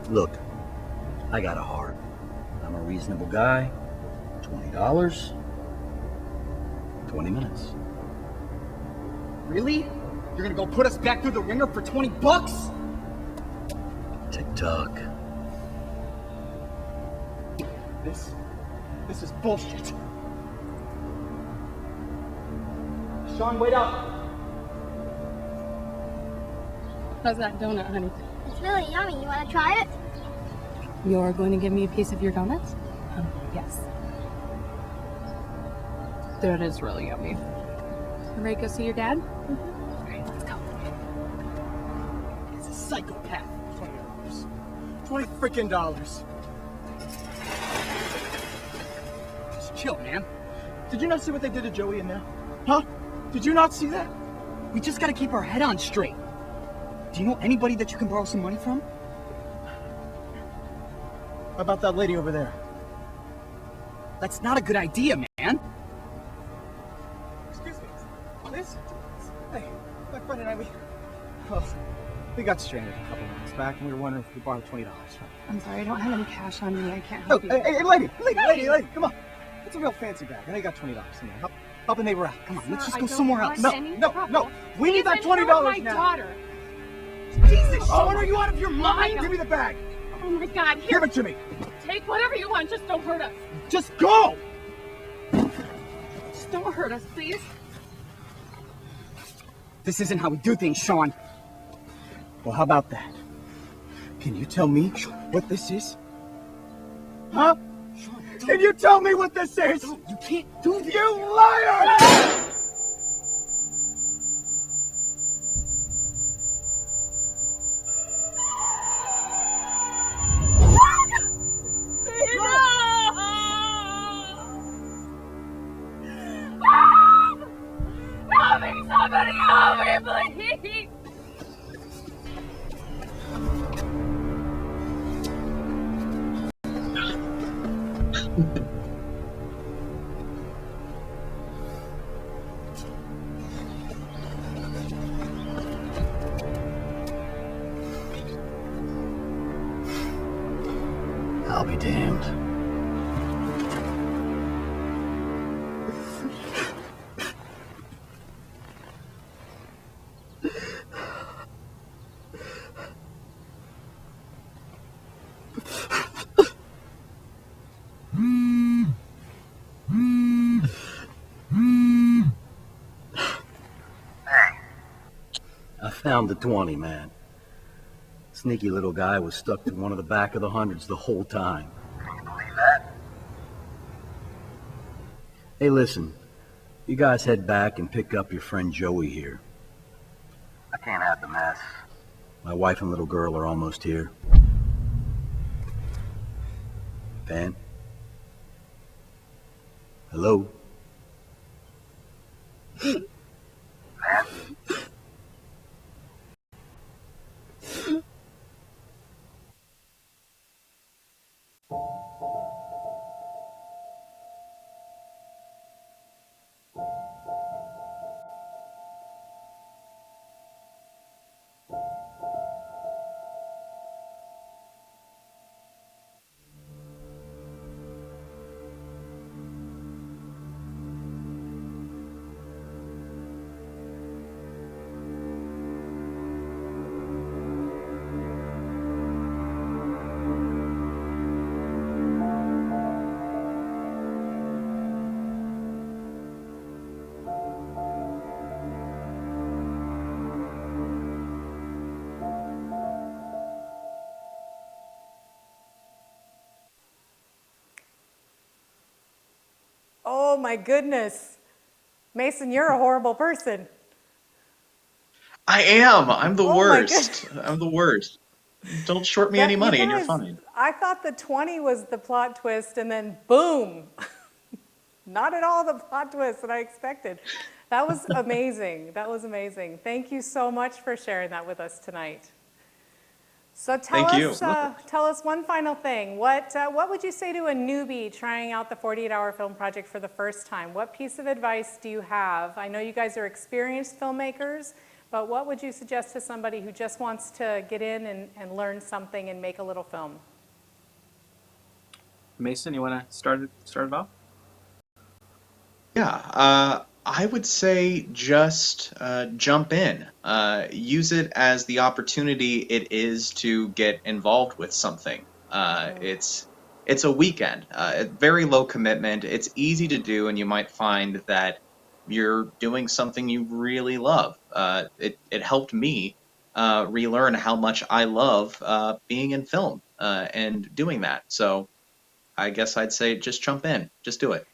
Look, I got a heart. I'm a reasonable guy. $20, 20 minutes. Really? You're gonna go put us back through the ringer for 20 bucks? Tick-tock. This is bullshit. Sean, wait up. How's that donut, honey? It's really yummy. You want to try it? You're going to give me a piece of your donut? Yes. That is really yummy. You ready to go see your dad? All right, let's go. He's a psychopath. $20. $20 freaking dollars. Just chill, man. Did you not see what they did to Joey in there? Huh? Did you not see that? We just gotta keep our head on straight. Do you know anybody that you can borrow some money from? How about that lady over there? That's not a good idea, man. Excuse me. Liz? Hey, my friend and I, we got stranded a couple months back, and we were wondering if we could borrow $20. I'm sorry, I don't have any cash on me. I can't Oh, help you. hey, lady, come on. It's a real fancy bag. I know you got $20 in there. Help a neighbor out. Come on, let's just go somewhere else. No. We need that $20 now. My daughter. Jesus, Sean, are you out of your mind? Give me the bag. Oh my God, Give it to me. take whatever you want, just don't hurt us. Just go. Just don't hurt us, please. This isn't how we do things, Sean. Well, how about that? Can you tell me what this is? Huh? Can you tell me what this is? You can't do this. You liar! Somebody help me, please! I'll be damned. I found the 20, man. Sneaky little guy was stuck to one of the back of the hundreds the whole time. Can you believe that? Hey, listen. You guys head back and pick up your friend Joey here. I can't have the mess. My wife and little girl are almost here. Van? Hello? Van? Oh my goodness. Mason, you're a horrible person. I am. I'm the Oh my worst. goodness. I'm the worst. Don't short me any You money and you're guys, fine. I thought the 20 was the plot twist and then boom. Not at all the plot twist that I expected. That was amazing. That was amazing. Thank you so much for sharing that with us tonight. So tell us one final thing. What would you say to a newbie trying out the 48-hour film project for the first time? What piece of advice do you have? I know you guys are experienced filmmakers, But what would you suggest to somebody who just wants to get in and learn something and make a little film? Mason, you want to start it off? Yeah, I would say just jump in. Use it as the opportunity it is to get involved with something. It's a weekend, very low commitment. It's easy to do, and you might find that you're doing something you really love. It helped me relearn how much I love being in film and doing that. So I guess I'd say just jump in, just do it.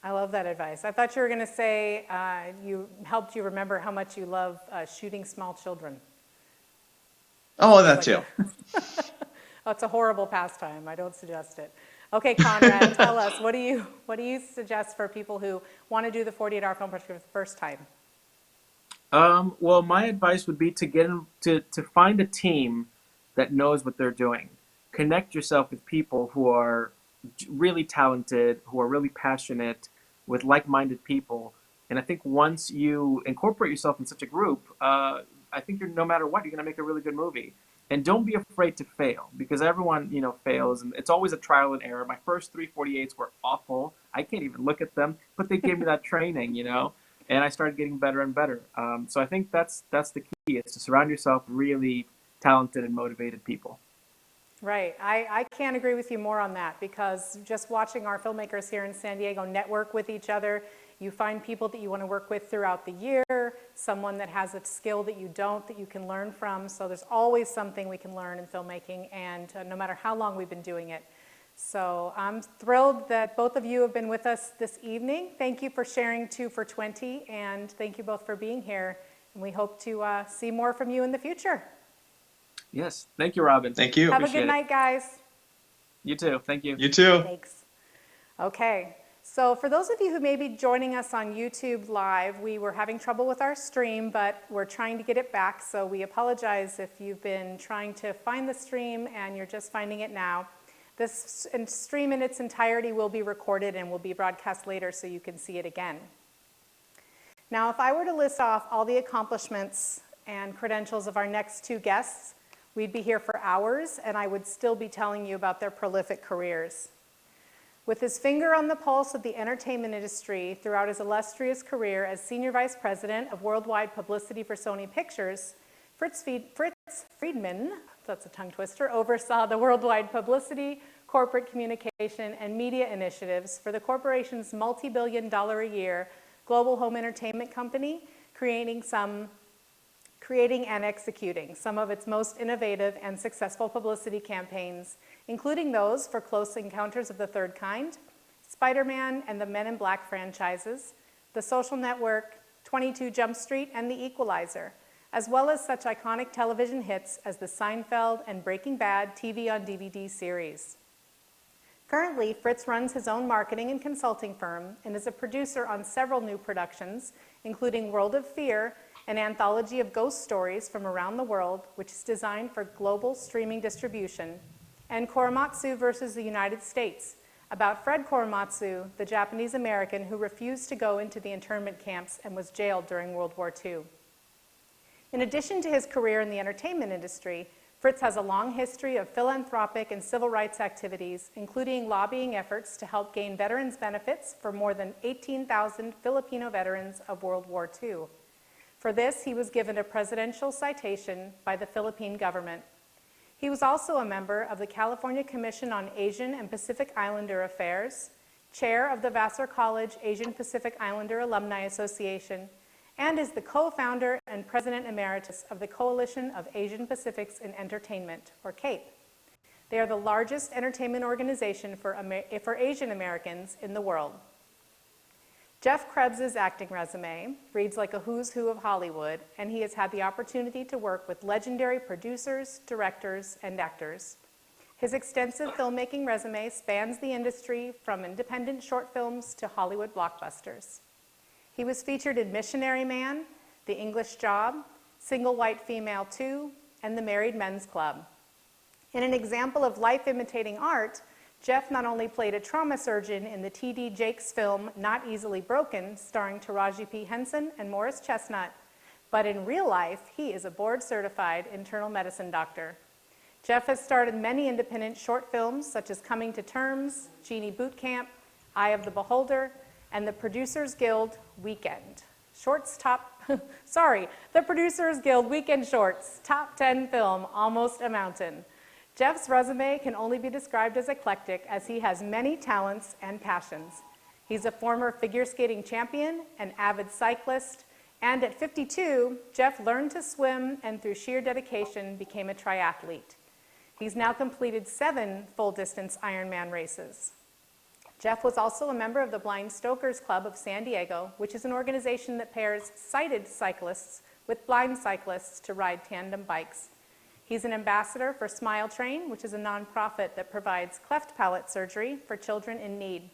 I love that advice. I thought you were going to say you helped you remember how much you love shooting small children. Oh, that too. Oh, it's a horrible pastime. I don't suggest it. Okay, Conrad, tell us, what do you suggest for people who want to do the 48-hour film project for the first time? Well, my advice would be to get to find a team that knows what they're doing. Connect yourself with people who are really talented, who are really passionate, with like-minded people. And I think once you incorporate yourself in such a group, I think no matter what, you're going to make a really good movie. And don't be afraid to fail, because everyone, fails, and it's always a trial and error. My first 348s were awful. I can't even look at them, but they gave me that training, and I started getting better and better. So I think that's the key, is to surround yourself with really talented and motivated people. Right. I can't agree with you more on that, because just watching our filmmakers here in San Diego network with each other, you find people that you want to work with throughout the year, someone that has a skill that you don't, that you can learn from. So there's always something we can learn in filmmaking, and no matter how long we've been doing it. So I'm thrilled that both of you have been with us this evening. Thank you for sharing 2 for 20, and thank you both for being here. And we hope to see more from you in the future. Yes. Thank you, Robin. Thank you. Have a good night, guys. You too. Thank you. You too. Thanks. Okay. So for those of you who may be joining us on YouTube Live, we were having trouble with our stream, but we're trying to get it back. So we apologize if you've been trying to find the stream and you're just finding it now. This stream in its entirety will be recorded and will be broadcast later so you can see it again. Now, if I were to list off all the accomplishments and credentials of our next 2 guests, we'd be here for hours, and I would still be telling you about their prolific careers. With his finger on the pulse of the entertainment industry throughout his illustrious career as Senior Vice President of Worldwide Publicity for Sony Pictures, Fritz Friedman, that's a tongue twister, oversaw the worldwide publicity, corporate communication, and media initiatives for the corporation's multi-billion-dollar-a-year global home entertainment company, creating and executing some of its most innovative and successful publicity campaigns, including those for Close Encounters of the Third Kind, Spider-Man and the Men in Black franchises, The Social Network, 22 Jump Street, and The Equalizer, as well as such iconic television hits as the Seinfeld and Breaking Bad TV on DVD series. Currently, Fritz runs his own marketing and consulting firm and is a producer on several new productions, including World of Fear, an anthology of ghost stories from around the world, which is designed for global streaming distribution, and Korematsu versus the United States, about Fred Korematsu, the Japanese American who refused to go into the internment camps and was jailed during World War II. In addition to his career in the entertainment industry, Fritz has a long history of philanthropic and civil rights activities, including lobbying efforts to help gain veterans benefits for more than 18,000 Filipino veterans of World War II. For this, he was given a presidential citation by the Philippine government. He was also a member of the California Commission on Asian and Pacific Islander Affairs, chair of the Vassar College Asian Pacific Islander Alumni Association, and is the co-founder and president emeritus of the Coalition of Asian Pacifics in Entertainment, or CAPE. They are the largest entertainment organization for Asian Americans in the world. Jeff Krebs' acting resume reads like a who's who of Hollywood, and he has had the opportunity to work with legendary producers, directors, and actors. His extensive filmmaking resume spans the industry from independent short films to Hollywood blockbusters. He was featured in Missionary Man, The English Job, Single White Female 2, and The Married Men's Club. In an example of life imitating art, Jeff not only played a trauma surgeon in the T.D. Jakes film Not Easily Broken, starring Taraji P. Henson and Morris Chestnut, but in real life, he is a board-certified internal medicine doctor. Jeff has starred in many independent short films such as Coming to Terms, Genie Boot Camp, Eye of the Beholder, and the Producers Guild Weekend. The Producers Guild Weekend Shorts, top 10 film, Almost a Mountain. Jeff's resume can only be described as eclectic as he has many talents and passions. He's a former figure skating champion, an avid cyclist, and at 52, Jeff learned to swim and through sheer dedication became a triathlete. He's now completed 7 full-distance Ironman races. Jeff was also a member of the Blind Stokers Club of San Diego, which is an organization that pairs sighted cyclists with blind cyclists to ride tandem bikes. He's an ambassador for Smile Train, which is a nonprofit that provides cleft palate surgery for children in need.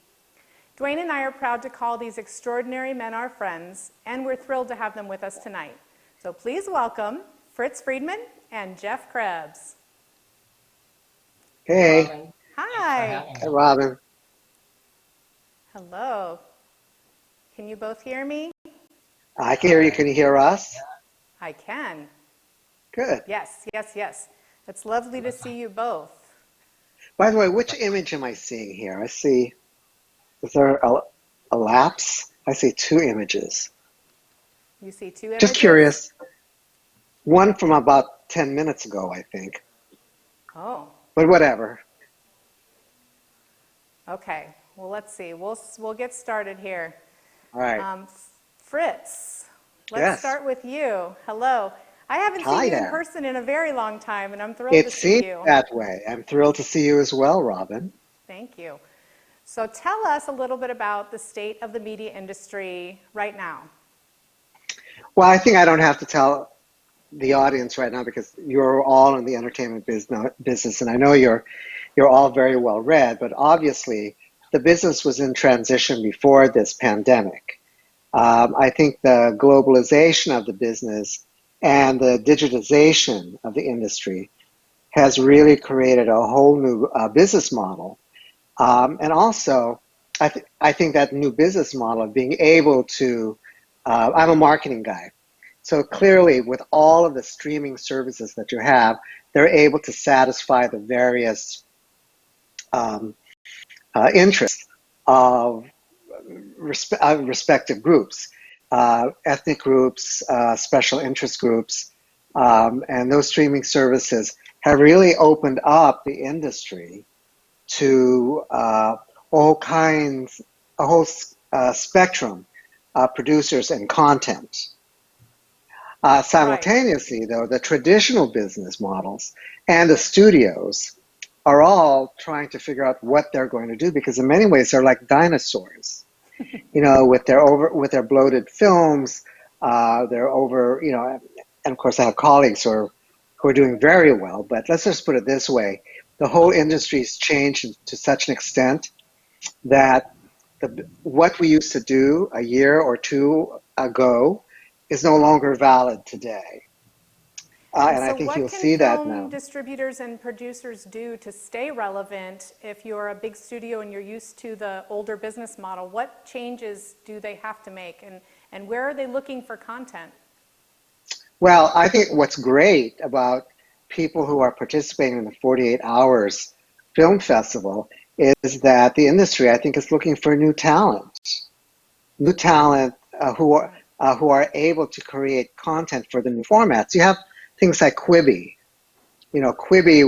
Dwayne and I are proud to call these extraordinary men our friends, and we're thrilled to have them with us tonight. So please welcome Fritz Friedman and Jeff Krebs. Hey. Hi. Hey, Robin. Hello. Can you both hear me? I can hear you. Can you hear us? I can. Good. Yes, yes, yes. It's lovely to see you both. By the way, which image am I seeing here? I see, is there a lapse? I see 2 images. You see 2 images? Just curious. One from about 10 minutes ago, I think. Oh. But whatever. Okay. Well, let's see. We'll get started here. All right. Fritz, let's Yes. start with you. Hello. I haven't Hi seen you in there. person in a very long time, and I'm thrilled It to see seems you. that way. I'm thrilled to see you as well, Robin. Thank you. So tell us a little bit about the state of the media industry right now. Well, I think I don't have to tell the audience right now because you're all in the entertainment business, and I know you're all very well read, but obviously the business was in transition before this pandemic. I think the globalization of the business and the digitization of the industry has really created a whole new business model. And also, I think that new business model of being able to, I'm a marketing guy, so clearly with all of the streaming services that you have, they're able to satisfy the various interests of respective groups, ethnic groups, special interest groups, and those streaming services have really opened up the industry to all kinds, a whole spectrum of producers and content. Simultaneously, though, the traditional business models and the studios are all trying to figure out what they're going to do because in many ways they're like dinosaurs, with their bloated films, they're over, and of course I have colleagues who are doing very well, but let's just put it this way. The whole industry's changed to such an extent that what we used to do a year or 2 ago is no longer valid today. And I think you'll see that now. What can film distributors and producers do to stay relevant if you're a big studio and you're used to the older business model? What changes do they have to make, and where are they looking for content? Well, I think what's great about people who are participating in the 48 Hours Film Festival is that the industry, I think, is looking for new talent who are able to create content for the new formats. You have things like Quibi,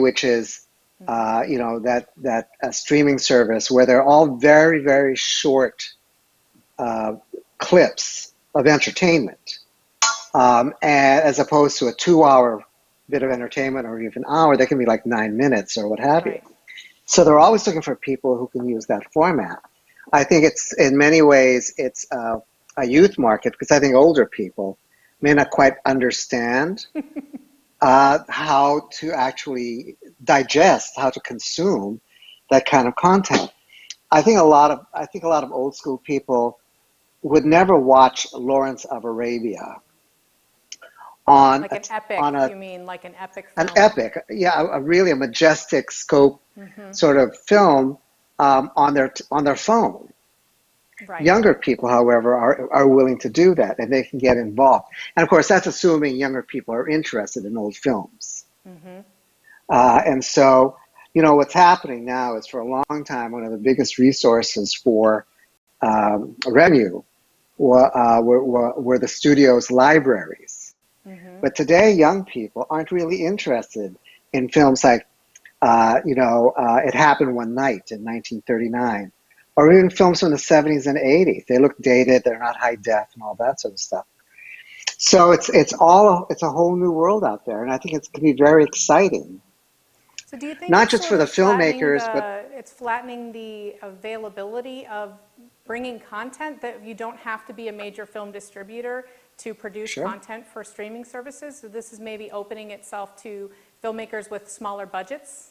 which is, that streaming service where they're all very, very short clips of entertainment, and as opposed to a 2-hour bit of entertainment or even an hour, they can be like 9 minutes or what have you. So they're always looking for people who can use that format. I think it's, in many ways, it's a youth market because I think older people may not quite understand how to actually digest, how to consume that kind of content. I think a lot of old school people would never watch Lawrence of Arabia on like an epic. You mean like an epic film? An epic, yeah, really a majestic scope sort of film on their phone. Right. Younger people, however, are willing to do that, and they can get involved. And of course, that's assuming younger people are interested in old films. And so, what's happening now is for a long time, one of the biggest resources for revenue were the studio's libraries. But today, young people aren't really interested in films like, It Happened One Night in 1939, or even films from the 70s and 80s. They look dated, they're not high def, and all that sort of stuff. So it's a whole new world out there, and I think it's going to be very exciting. So do you think Not it's just sort for the of flattening filmmakers, but it's flattening the availability of bringing content, that you don't have to be a major film distributor to produce Sure. content for streaming services? So this is maybe opening itself to filmmakers with smaller budgets?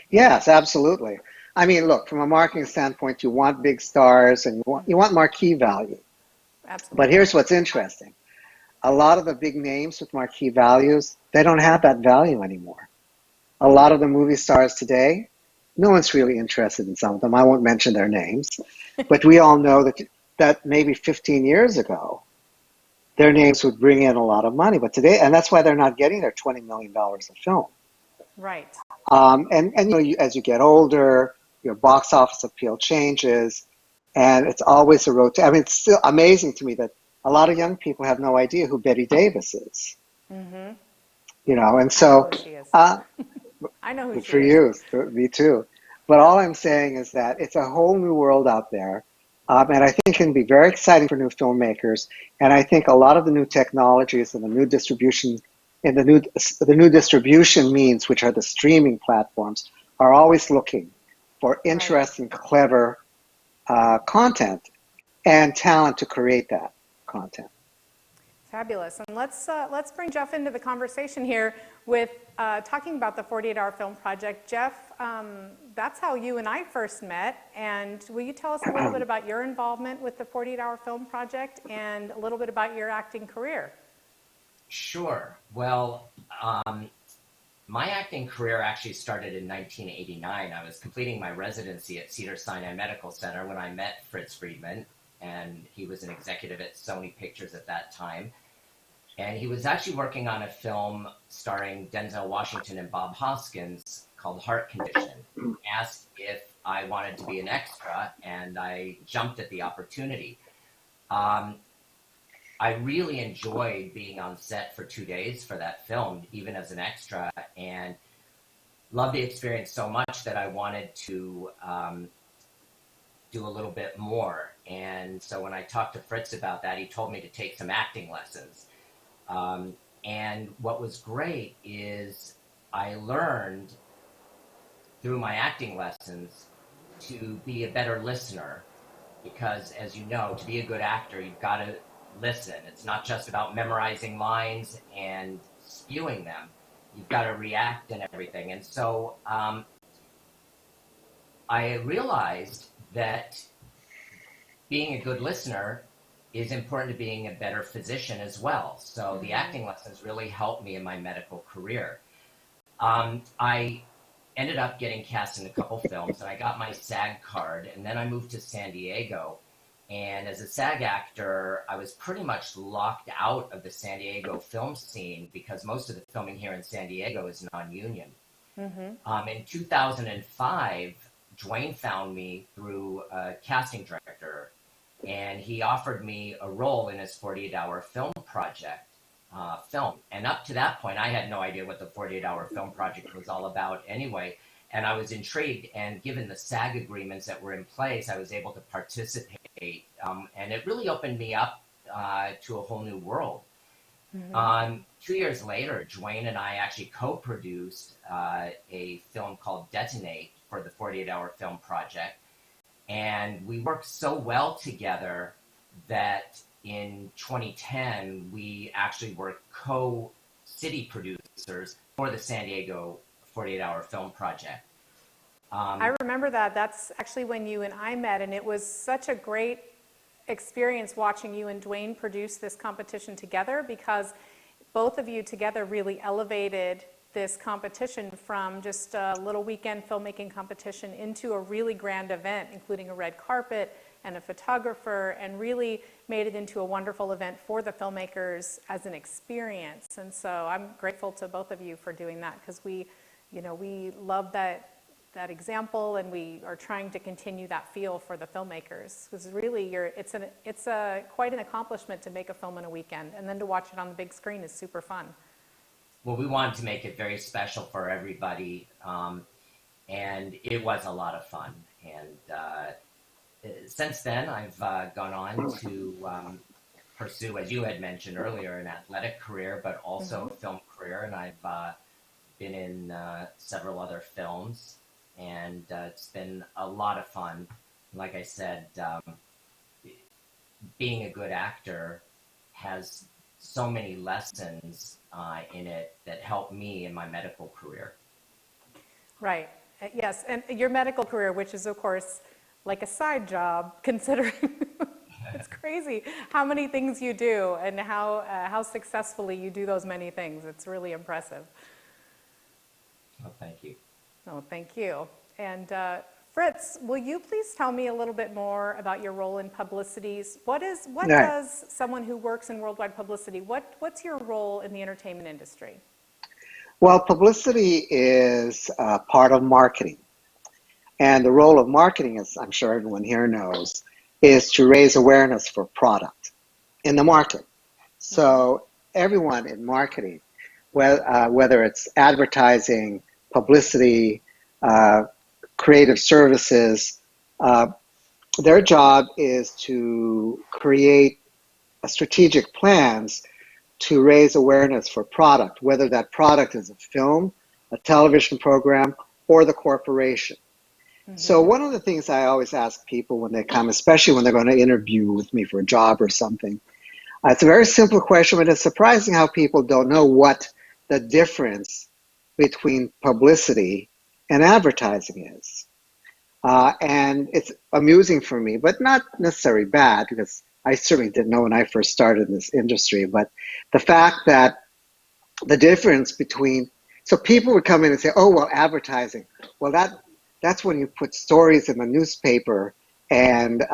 Yes, absolutely. I mean, look, from a marketing standpoint, you want big stars and you want marquee value. Absolutely. But here's what's interesting. A lot of the big names with marquee values, they don't have that value anymore. A lot of the movie stars today, no one's really interested in some of them. I won't mention their names. But we all know that maybe 15 years ago, their names would bring in a lot of money. But today, and that's why they're not getting their $20 million a film. Right. And as you get older, your box office appeal changes, and it's always a road. I mean, it's still amazing to me that a lot of young people have no idea who Betty Davis is. And so I know who good she for is. you, me too. But all I'm saying is that it's a whole new world out there, and I think it can be very exciting for new filmmakers. And I think a lot of the new technologies and the new distribution the new distribution means, which are the streaming platforms, are always looking for interesting, clever content and talent to create that content. Fabulous. And let's bring Jeff into the conversation here with talking about the 48-Hour Film Project. Jeff, that's how you and I first met. And will you tell us a little bit about your involvement with the 48-Hour Film Project and a little bit about your acting career? Sure. Well, my acting career actually started in 1989. I was completing my residency at Cedars-Sinai Medical Center when I met Fritz Friedman, and he was an executive at Sony Pictures at that time. And he was actually working on a film starring Denzel Washington and Bob Hoskins called Heart Condition. He asked if I wanted to be an extra, and I jumped at the opportunity. I really enjoyed being on set for 2 days for that film, even as an extra, and loved the experience so much that I wanted to do a little bit more. And so when I talked to Fritz about that, he told me to take some acting lessons. And what was great is I learned through my acting lessons to be a better listener, because as you know, to be a good actor, you've got to listen. It's not just about memorizing lines and spewing them. You've got to react and everything. And so I realized that being a good listener is important to being a better physician as well. So the acting lessons really helped me in my medical career. I ended up getting cast in a couple films, and I got my SAG card, and then I moved to San Diego. And as a SAG actor, I was pretty much locked out of the San Diego film scene because most of the filming here in San Diego is non-union. In 2005, Dwayne found me through a casting director, and he offered me a role in his 48-Hour Film Project film. And up to that point, I had no idea what the 48-Hour Film Project was all about anyway. And I was intrigued, and given the SAG agreements that were in place, I was able to participate. And it really opened me up to a whole new world. 2 years later, Dwayne and I actually co-produced a film called Detonate for the 48-Hour Film Project. And we worked so well together that in 2010, we actually were co-city producers for the San Diego 48-Hour Film Project. I remember that. That's actually when you and I met, and it was such a great experience watching you and Dwayne produce this competition together, because both of you together really elevated this competition from just a little weekend filmmaking competition into a really grand event, including a red carpet, and a photographer, and really made it into a wonderful event for the filmmakers as an experience. And so I'm grateful to both of you for doing that, because we love that example, and we are trying to continue that feel for the filmmakers. Because really, it's quite an accomplishment to make a film in a weekend, and then to watch it on the big screen is super fun. Well, we wanted to make it very special for everybody, and it was a lot of fun. And since then, I've gone on to pursue, as you had mentioned earlier, an athletic career, but also a film career, and I've been in several other films, and it's been a lot of fun. Like I said, being a good actor has so many lessons in it that help me in my medical career. Right. Yes, and your medical career, which is, of course, like a side job, considering it's crazy how many things you do and how successfully you do those many things. It's really impressive. Oh, thank you. Oh, thank you. And Fritz, will you please tell me a little bit more about your role in publicities? What does someone who works in worldwide publicity, what's your role in the entertainment industry? Well, publicity is part of marketing. And the role of marketing, as I'm sure everyone here knows, is to raise awareness for product in the market. So everyone in marketing, whether it's advertising, publicity, creative services, their job is to create strategic plans to raise awareness for product, whether that product is a film, a television program, or the corporation. So one of the things I always ask people when they come, especially when they're going to interview with me for a job or something, it's a very simple question, but it's surprising how people don't know what the difference between publicity and advertising is. And it's amusing for me, but not necessarily bad, because I certainly didn't know when I first started in this industry. But the fact that the difference between, so people would come in and say, oh, well, advertising, well, that's when you put stories in the newspaper and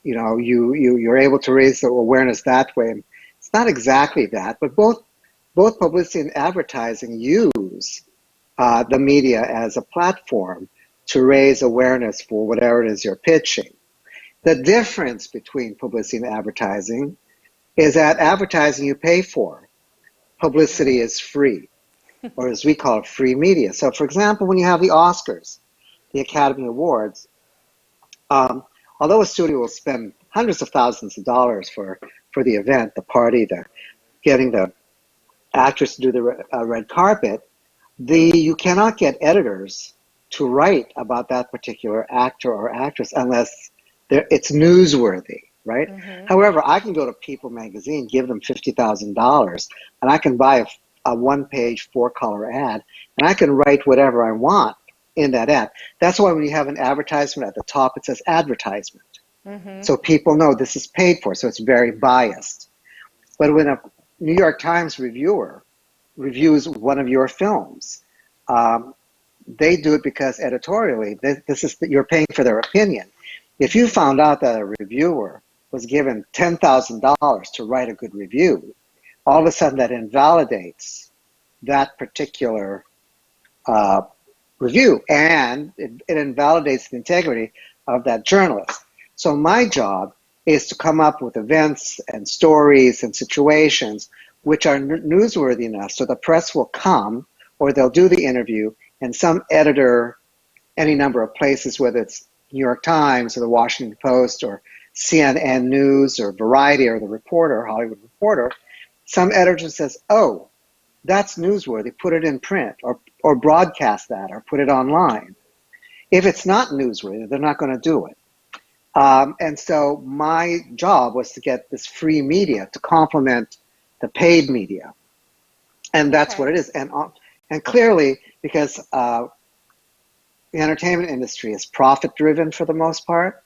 you're able to raise the awareness that way. It's not exactly that, but both publicity and advertising use the media as a platform to raise awareness for whatever it is you're pitching. The difference between publicity and advertising is that advertising you pay for. Publicity is free, or as we call it, free media. So, for example, when you have the Oscars, the Academy Awards, although a studio will spend hundreds of thousands of dollars for the event, the party, getting the actors to do the red carpet, you cannot get editors to write about that particular actor or actress unless it's newsworthy, right? However, I can go to People magazine, give them $50,000, and I can buy a one-page, four-color ad, and I can write whatever I want in that ad. That's why when you have an advertisement at the top, it says advertisement. So people know this is paid for, so it's very biased. But when a New York Times reviewer reviews one of your films, they do it because editorially, you're paying for their opinion. If you found out that a reviewer was given $10,000 to write a good review, all of a sudden that invalidates that particular review, and it invalidates the integrity of that journalist. So my job is to come up with events and stories and situations which are newsworthy enough so the press will come, or they'll do the interview, and some editor, any number of places, whether it's New York Times or the Washington Post or CNN News or Variety or the Reporter, Hollywood Reporter, some editor says, oh, that's newsworthy, put it in print, or broadcast that, or put it online. If it's not newsworthy, they're not going to do it. And so my job was to get this free media to complement the paid media. And that's what it is. And clearly, because the entertainment industry is profit-driven for the most part,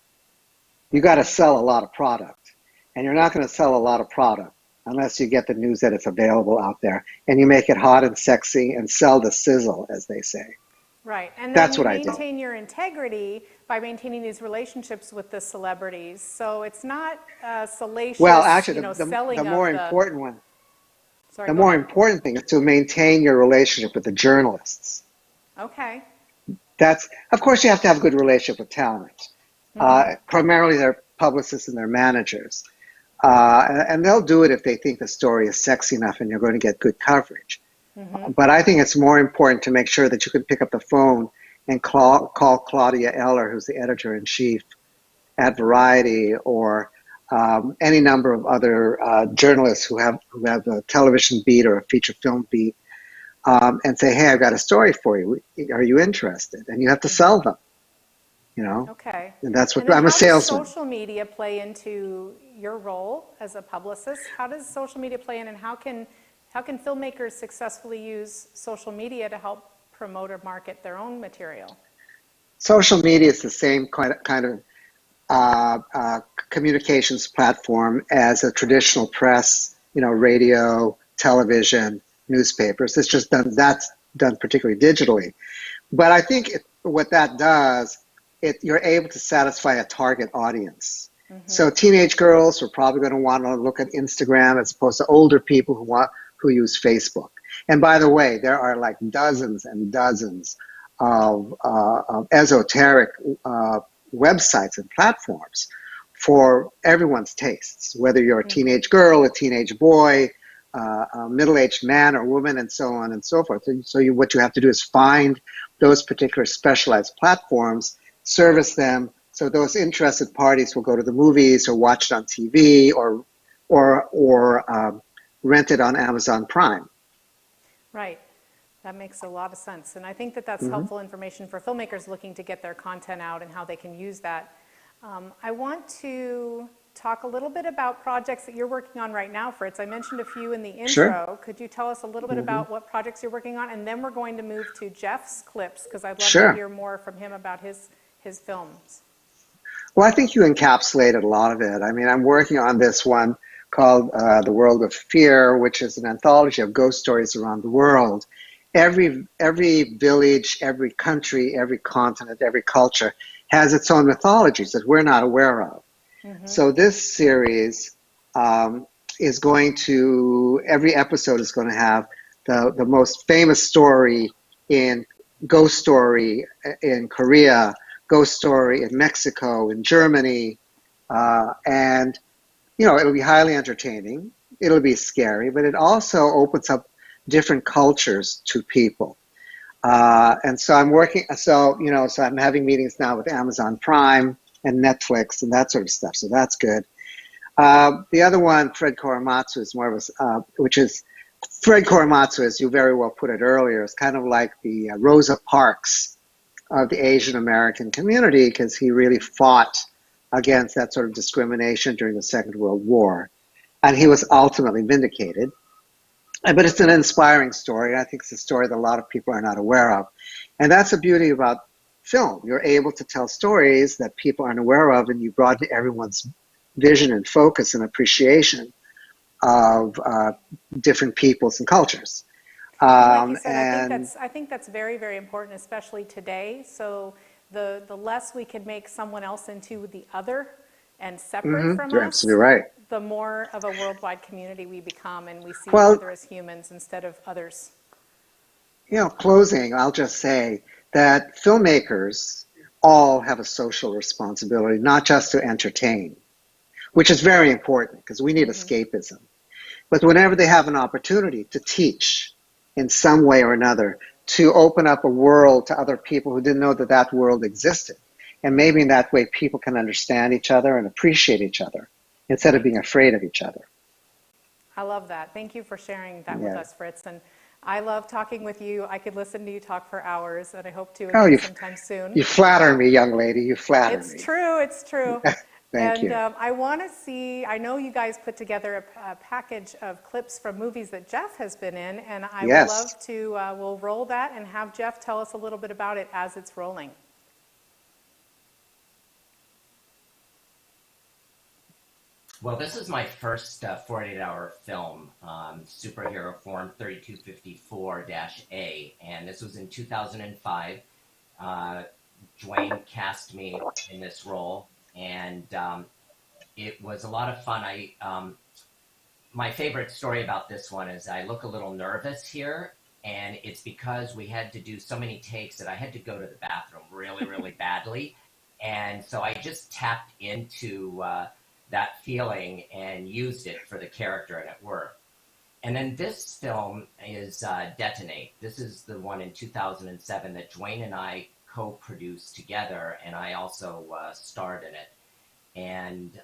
you got to sell a lot of product. And you're not going to sell a lot of product unless you get the news that it's available out there, and you make it hot and sexy and sell the sizzle, as they say. Right, and then That's you what I did. maintain your integrity by maintaining these relationships with the celebrities. So it's not salacious, Well, actually, selling the more of the. important one, Sorry, the go more ahead. important thing is to maintain your relationship with the journalists. Okay. That's, of course, you have to have a good relationship with talent, primarily their publicists and their managers. And they'll do it if they think the story is sexy enough and you're going to get good coverage. But I think it's more important to make sure that you can pick up the phone and call Claudia Eller, who's the editor-in-chief at Variety, or any number of other journalists who have a television beat or a feature film beat, and say, "Hey, I've got a story for you. Are you interested?" And you have to sell them, you know. Okay. And that's what And then I'm a how does salesman. social media play into your role as a publicist? How does social media play in, and how can filmmakers successfully use social media to help promote or market their own material? Social media is the same kind of communications platform as a traditional press, you know, radio, television, newspapers. It's just that's done particularly digitally. But I think what that does, you're able to satisfy a target audience. So teenage girls are probably going to want to look at Instagram as opposed to older people who use Facebook. And by the way, there are like dozens and dozens of esoteric websites and platforms for everyone's tastes, whether you're a teenage girl, a teenage boy, a middle-aged man or woman, and so on and so forth. So what you have to do is find those particular specialized platforms, service them, so those interested parties will go to the movies or watch it on TV or rent it on Amazon Prime. Right. That makes a lot of sense. And I think that that's helpful information for filmmakers looking to get their content out and how they can use that. I want to talk a little bit about projects that you're working on right now, Fritz. I mentioned a few in the intro. Sure. Could you tell us a little bit about what projects you're working on? And then we're going to move to Jeff's clips, because I'd love to hear more from him about his films. Well, I think you encapsulated a lot of it. I mean, I'm working on this one called The World of Fear, which is an anthology of ghost stories around the world. Every village, every country, every continent, every culture has its own mythologies that we're not aware of. So this series is going to, every episode is going to have the most famous story ghost story in Korea, ghost story in Mexico, in Germany, and you know, it'll be highly entertaining. It'll be scary, but it also opens up different cultures to people. And so I'm working, so I'm having meetings now with Amazon Prime and Netflix and that sort of stuff. So that's good. The other one, Fred Korematsu, is more of a, Fred Korematsu, as you very well put it earlier, is kind of like the Rosa Parks of the Asian American community, because he really fought against that sort of discrimination during the Second World War. And he was ultimately vindicated. But it's an inspiring story. I think it's a story that a lot of people are not aware of. And that's the beauty about film. You're able to tell stories that people aren't aware of, and you broaden everyone's vision and focus and appreciation of different peoples and cultures. Like you said, I think that's very, very important, especially today. So the less we can make someone else into the other and separate from You're us, absolutely right. the more of a worldwide community we become, and we see each other as humans instead of others. You know, closing, I'll just say that filmmakers all have a social responsibility, not just to entertain, which is very important because we need escapism. But whenever they have an opportunity to teach in some way or another, to open up a world to other people who didn't know that that world existed. And maybe in that way, people can understand each other and appreciate each other instead of being afraid of each other. I love that. Thank you for sharing that with us, Fritz. And I love talking with you. I could listen to you talk for hours, and I hope to again sometime soon. You flatter me, young lady. You flatter me. It's true. It's true. Thank you. I want to see, I know you guys put together a package of clips from movies that Jeff has been in, and I would love to, we'll roll that and have Jeff tell us a little bit about it as it's rolling. Well, this is my first 48-hour film, Superhero Form 3254-A, and this was in 2005. Dwayne cast me in this role, and it was a lot of fun. My favorite story about this one is I look a little nervous here, and it's because we had to do so many takes that I had to go to the bathroom really, really badly. And so I just tapped into that feeling and used it for the character, and it worked. And then this film is Detonate. This is the one in 2007 that Dwayne and I co-produced together, and I also starred in it. And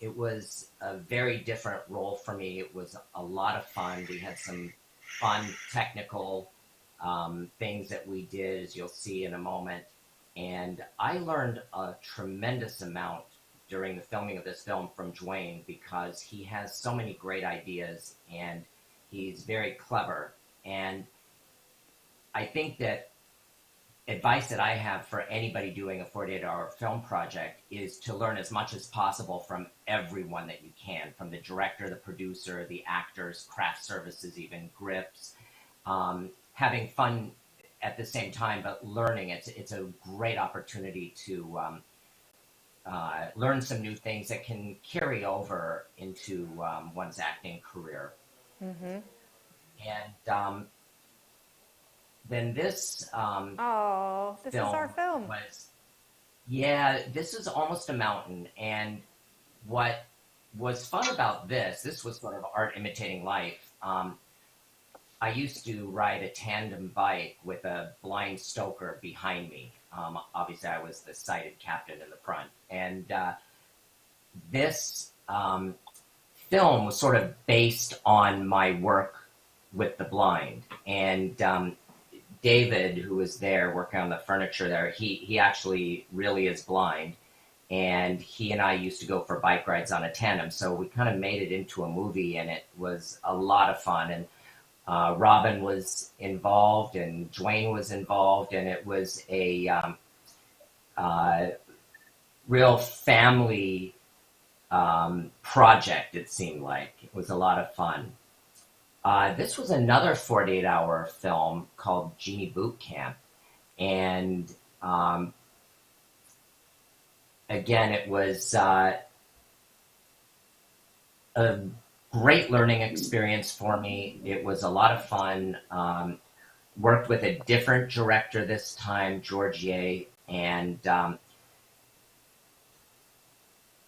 it was a very different role for me. It was a lot of fun. We had some fun technical things that we did, as you'll see in a moment. And I learned a tremendous amount during the filming of this film from Dwayne, because he has so many great ideas and he's very clever. And I think that advice that I have for anybody doing a 48-hour film project is to learn as much as possible from everyone that you can, from the director, the producer, the actors, craft services, even grips, having fun at the same time, but learning. It's a great opportunity to learn some new things that can carry over into one's acting career. Mm-hmm. And then this this is our film. This is Almost a Mountain. And what was fun about this was sort of art imitating life. I used to ride a tandem bike with a blind stoker behind me. Obviously, I was the sighted captain in the front. And this film was sort of based on my work with the blind. And David, who was there working on the furniture there, he actually really is blind. And he and I used to go for bike rides on a tandem. So we kind of made it into a movie, and it was a lot of fun. And Robin was involved, and Dwayne was involved, and it was a real family project, it seemed like. It was a lot of fun. This was another 48-hour film called Genie Boot Camp. And again, it was a great learning experience for me. It was a lot of fun. Worked with a different director this time, George Ye, and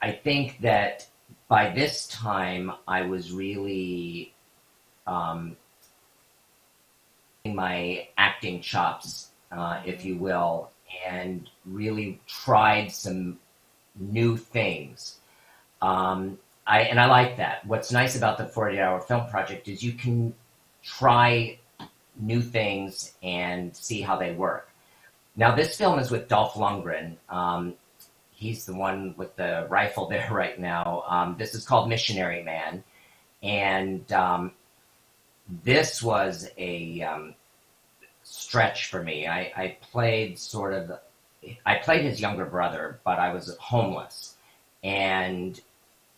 I think that by this time I was really my acting chops, if you will, and really tried some new things. I like that. What's nice about the 48-hour film project is you can try new things and see how they work. Now, this film is with Dolph Lundgren. He's the one with the rifle there right now. This is called Missionary Man. And this was a stretch for me. I played his younger brother, but I was homeless. And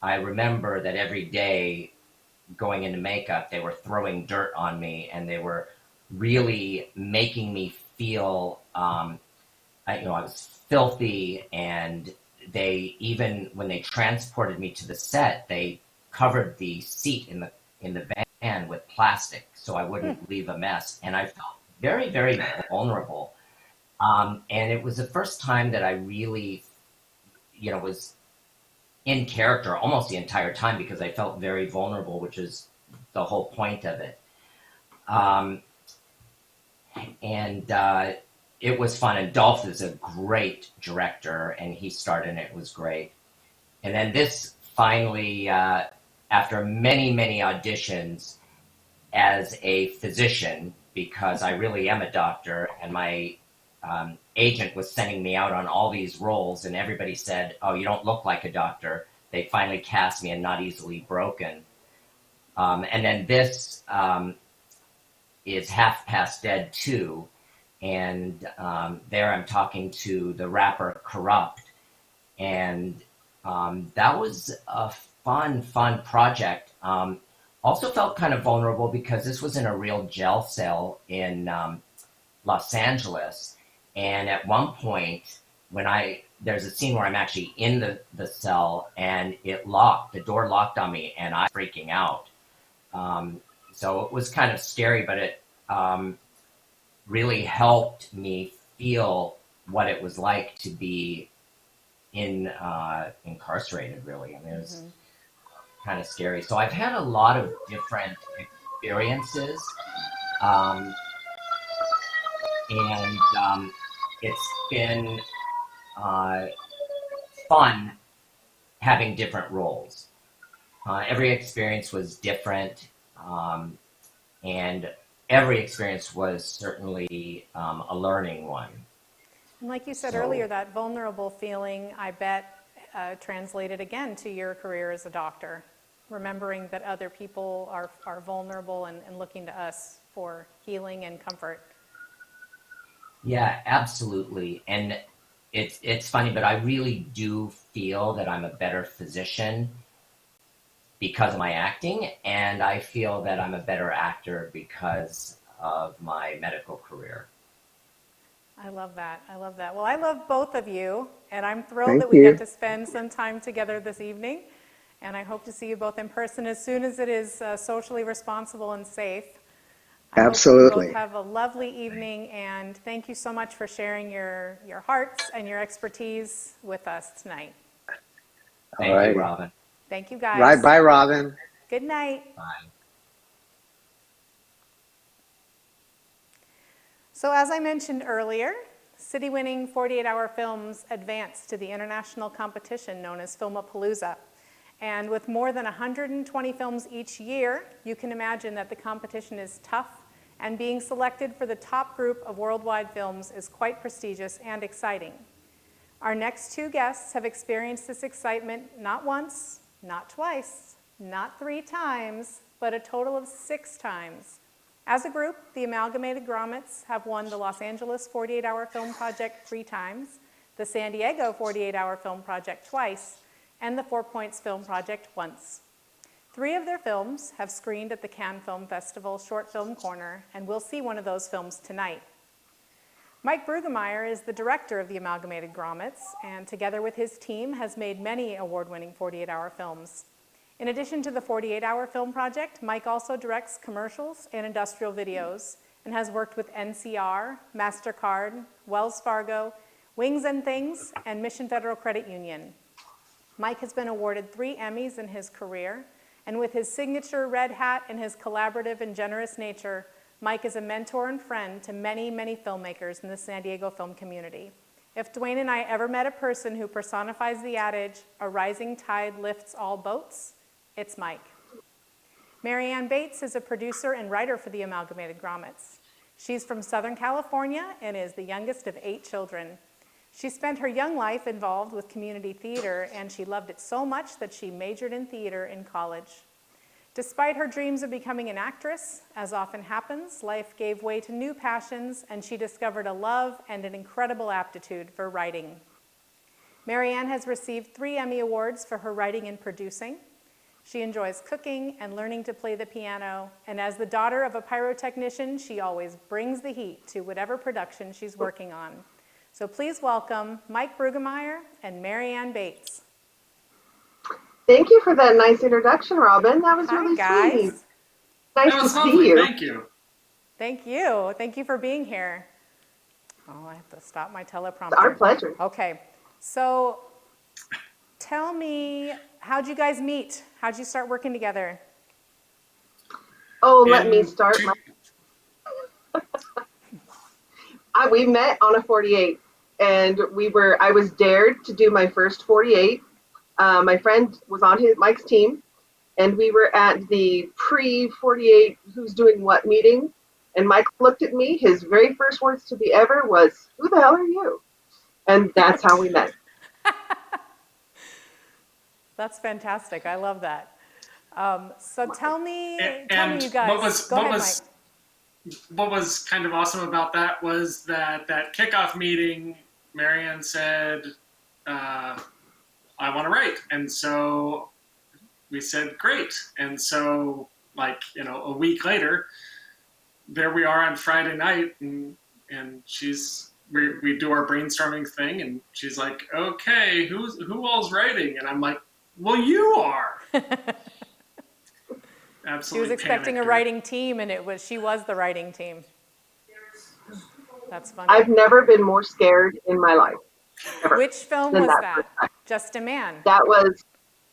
I remember that every day going into makeup, they were throwing dirt on me, and they were really making me feel, I was filthy. And they, even when they transported me to the set, they covered the seat in the van with plastic so I wouldn't leave a mess. And I felt very, very vulnerable. And it was the first time that I really, was in character almost the entire time, because I felt very vulnerable, which is the whole point of it. It was fun. And Dolph is a great director, and he starred in it. It was great. And then this finally, after many, many auditions as a physician, because I really am a doctor, and my agent was sending me out on all these roles, and everybody said, "Oh, you don't look like a doctor." They finally cast me in Not Easily Broken. And then this is Half Past Dead 2. And there I'm talking to the rapper Corrupt. And that was a fun project. Also felt kind of vulnerable because this was in a real jail cell in Los Angeles. And at one point, there's a scene where I'm actually in the cell and the door locked on me, and I'm freaking out. So it was kind of scary, but it really helped me feel what it was like to be incarcerated, really. I mean, it was kind of scary. So I've had a lot of different experiences. And it's been fun having different roles. Every experience was different, and every experience was certainly a learning one. And like you said earlier, that vulnerable feeling, I bet, translated again to your career as a doctor, remembering that other people are vulnerable and looking to us for healing and comfort. Yeah, absolutely. And it's funny, but I really do feel that I'm a better physician because of my acting, and I feel that I'm a better actor because of my medical career. I love that. I love that. Well, I love both of you, and I'm thrilled that we get to spend some time together this evening. And I hope to see you both in person as soon as it is socially responsible and safe. Absolutely. I hope you both have a lovely evening, and thank you so much for sharing your hearts and your expertise with us tonight. Thank you, Robin. Thank you, guys. Right, bye, Robin. Good night. Bye. So as I mentioned earlier, city-winning 48-hour films advanced to the international competition known as Filmapalooza. And with more than 120 films each year, you can imagine that the competition is tough, and being selected for the top group of worldwide films is quite prestigious and exciting. Our next two guests have experienced this excitement not once, not twice, not 3 times, but a total of 6 times. As a group, the Amalgamated Grommets have won the Los Angeles 48-Hour Film Project 3 times, the San Diego 48-Hour Film Project twice, and the 4 Points Film Project once. 3 of their films have screened at the Cannes Film Festival Short Film Corner, and we'll see one of those films tonight. Mike Brueggemeyer is the director of the Amalgamated Grommets, and together with his team has made many award-winning 48-hour films. In addition to the 48-hour film project, Mike also directs commercials and industrial videos and has worked with NCR, MasterCard, Wells Fargo, Wings and Things, and Mission Federal Credit Union. Mike has been awarded 3 Emmys in his career, and with his signature red hat and his collaborative and generous nature, Mike is a mentor and friend to many, many filmmakers in the San Diego film community. If Dwayne and I ever met a person who personifies the adage, "A rising tide lifts all boats," it's Mike. Marianne Bates is a producer and writer for the Amalgamated Grommets. She's from Southern California and is the youngest of 8 children. She spent her young life involved with community theater, and she loved it so much that she majored in theater in college. Despite her dreams of becoming an actress, as often happens, life gave way to new passions, and she discovered a love and an incredible aptitude for writing. Marianne has received 3 Emmy Awards for her writing and producing. She enjoys cooking and learning to play the piano, and as the daughter of a pyrotechnician, she always brings the heat to whatever production she's working on. So please welcome Mike Brueggemeyer and Marianne Bates. Thank you for that nice introduction, Robin. That was really guys. sweet. Nice to lovely. see you. Thank you. Thank you. Thank you for being here. Oh, I have to stop my teleprompter. It's our pleasure. Okay. So tell me, how'd you guys meet? How'd you start working together? Oh, let me start. We met on a 48, and I was dared to do my first 48. My friend was on Mike's team, and we were at the pre-48 who's doing what meeting, and Mike looked at me. His very first words to me ever was, "Who the hell are you?" And that's how we met. That's fantastic. I love that. So tell me, you guys. Go ahead, Mike. What was kind of awesome about that was that kickoff meeting, Marianne said, I want to write. And so we said, great. And so, a week later, there we are on Friday night, and she's we do our brainstorming thing, and she's like, "Okay, who all's writing?" And I'm like, "Well, you are." Absolutely. She was expecting a writing team, and she was the writing team. That's funny. I've never been more scared in my life. Ever. Which film was that? Just a Man. That was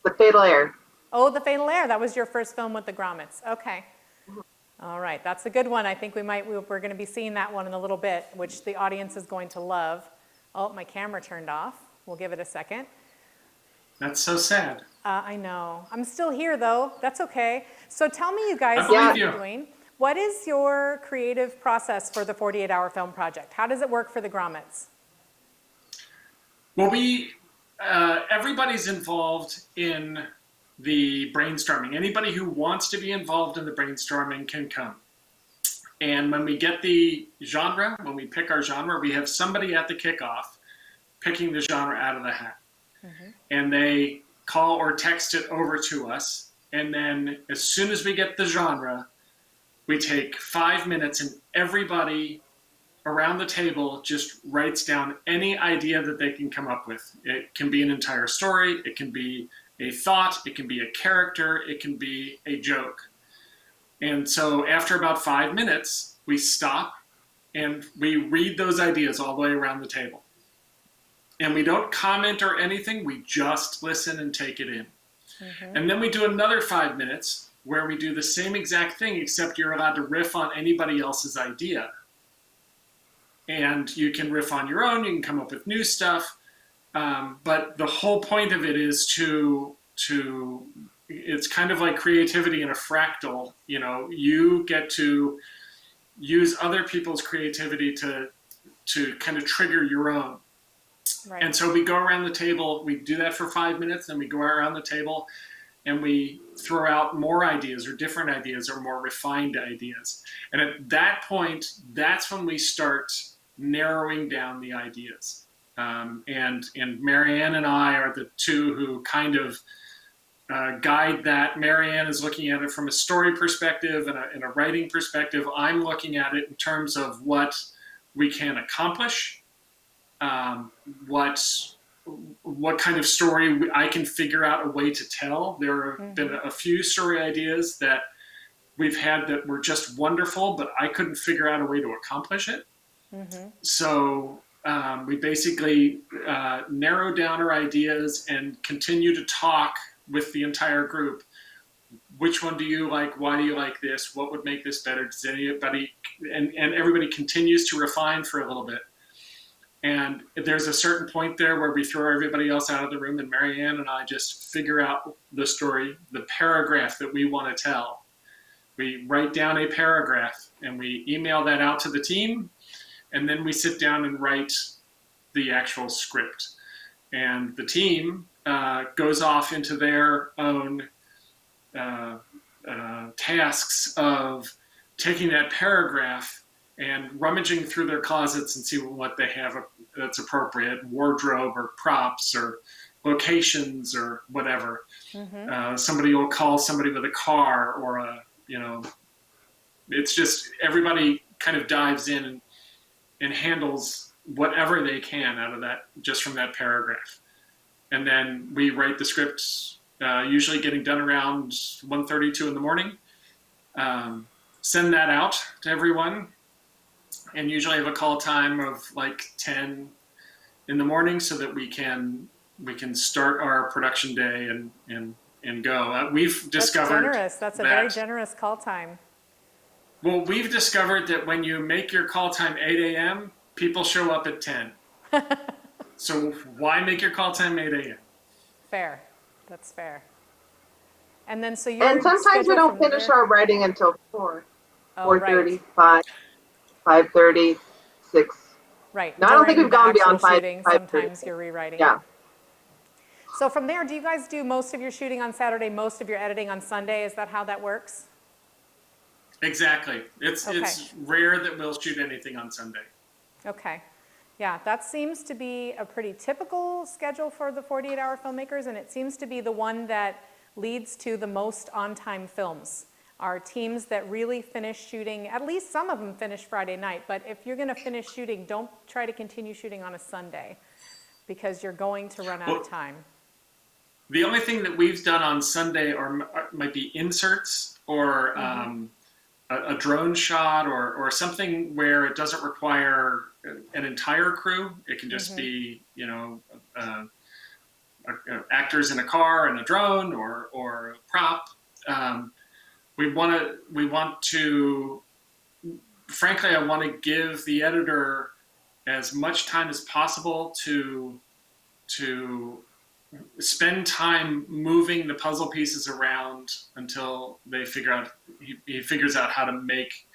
The Fatal Error. Oh, The Fatal Error. That was your first film with the grommets. Okay. All right. That's a good one. I think we're going to be seeing that one in a little bit, which the audience is going to love. Oh, my camera turned off. We'll give it a second. That's so sad. I know. I'm still here, though. That's okay. So tell me, you guys, what you're doing. What is your creative process for the 48-hour film project? How does it work for the grommets? Well, everybody's involved in the brainstorming. Anybody who wants to be involved in the brainstorming can come. And when we get the genre, when we pick our genre, we have somebody at the kickoff picking the genre out of the hat. Mm-hmm. And they call or text it over to us. And then as soon as we get the genre, we take 5 minutes and everybody around the table just writes down any idea that they can come up with. It can be an entire story, it can be a thought, it can be a character, it can be a joke. And so after about 5 minutes, we stop and we read those ideas all the way around the table. And we don't comment or anything, we just listen and take it in. Mm-hmm. And then we do another 5 minutes where we do the same exact thing, except you're allowed to riff on anybody else's idea. And you can riff on your own, you can come up with new stuff. But the whole point of it is to it's kind of like creativity in a fractal. You know, you get to use other people's creativity to kind of trigger your own. Right. And so we go around the table, we do that for 5 minutes, then we go around the table and we throw out more ideas or different ideas or more refined ideas. And at that point, that's when we start narrowing down the ideas. And Marianne and I are the two who kind of guide that. Marianne is looking at it from a story perspective and a writing perspective. I'm looking at it in terms of what we can accomplish, what kind of story I can figure out a way to tell. There have been a few story ideas that we've had that were just wonderful, but I couldn't figure out a way to accomplish it. Mm-hmm. So we basically narrow down our ideas and continue to talk with the entire group. Which one do you like? Why do you like this? What would make this better? Does anybody, and everybody continues to refine for a little bit. And there's a certain point there where we throw everybody else out of the room, and Marianne and I just figure out the story, the paragraph that we want to tell. We write down a paragraph and we email that out to the team, and then we sit down and write the actual script. And the team goes off into their own tasks of taking that paragraph and rummaging through their closets and see what they have that's appropriate, wardrobe or props or locations or whatever. Mm-hmm. Somebody will call somebody with a car or it's just everybody kind of dives in and handles whatever they can out of that, just from that paragraph. And then we write the scripts, usually getting done around 1:30, 2 in the morning. Send that out to everyone. And usually have a call time of like 10 in the morning so that we can start our production day and go. We've discovered that's a very generous call time. Well, we've discovered that when you make your call time 8 a.m., people show up at 10. So why make your call time 8 a.m.? Fair. That's fair. And then so you. And sometimes we don't finish our writing until 4, 4:30, 5. 5:30, 6. Right. No, I don't think we've gone beyond 5. Sometimes you're rewriting. Yeah. So from there, do you guys do most of your shooting on Saturday, most of your editing on Sunday? Is that how that works? Exactly. It's rare that we'll shoot anything on Sunday. Okay. Yeah, that seems to be a pretty typical schedule for the 48-hour filmmakers, and it seems to be the one that leads to the most on-time films. are teams that really finish shooting, at least some of them finish Friday night, but if you're gonna finish shooting, don't try to continue shooting on a Sunday because you're going to run out of time. The only thing that we've done on Sunday might be inserts or a drone shot or something where it doesn't require an entire crew. It can just be, you know, actors in a car and a drone or a prop. We want to, frankly, I want to give the editor as much time as possible to spend time moving the puzzle pieces around until they figure out, he figures out how to make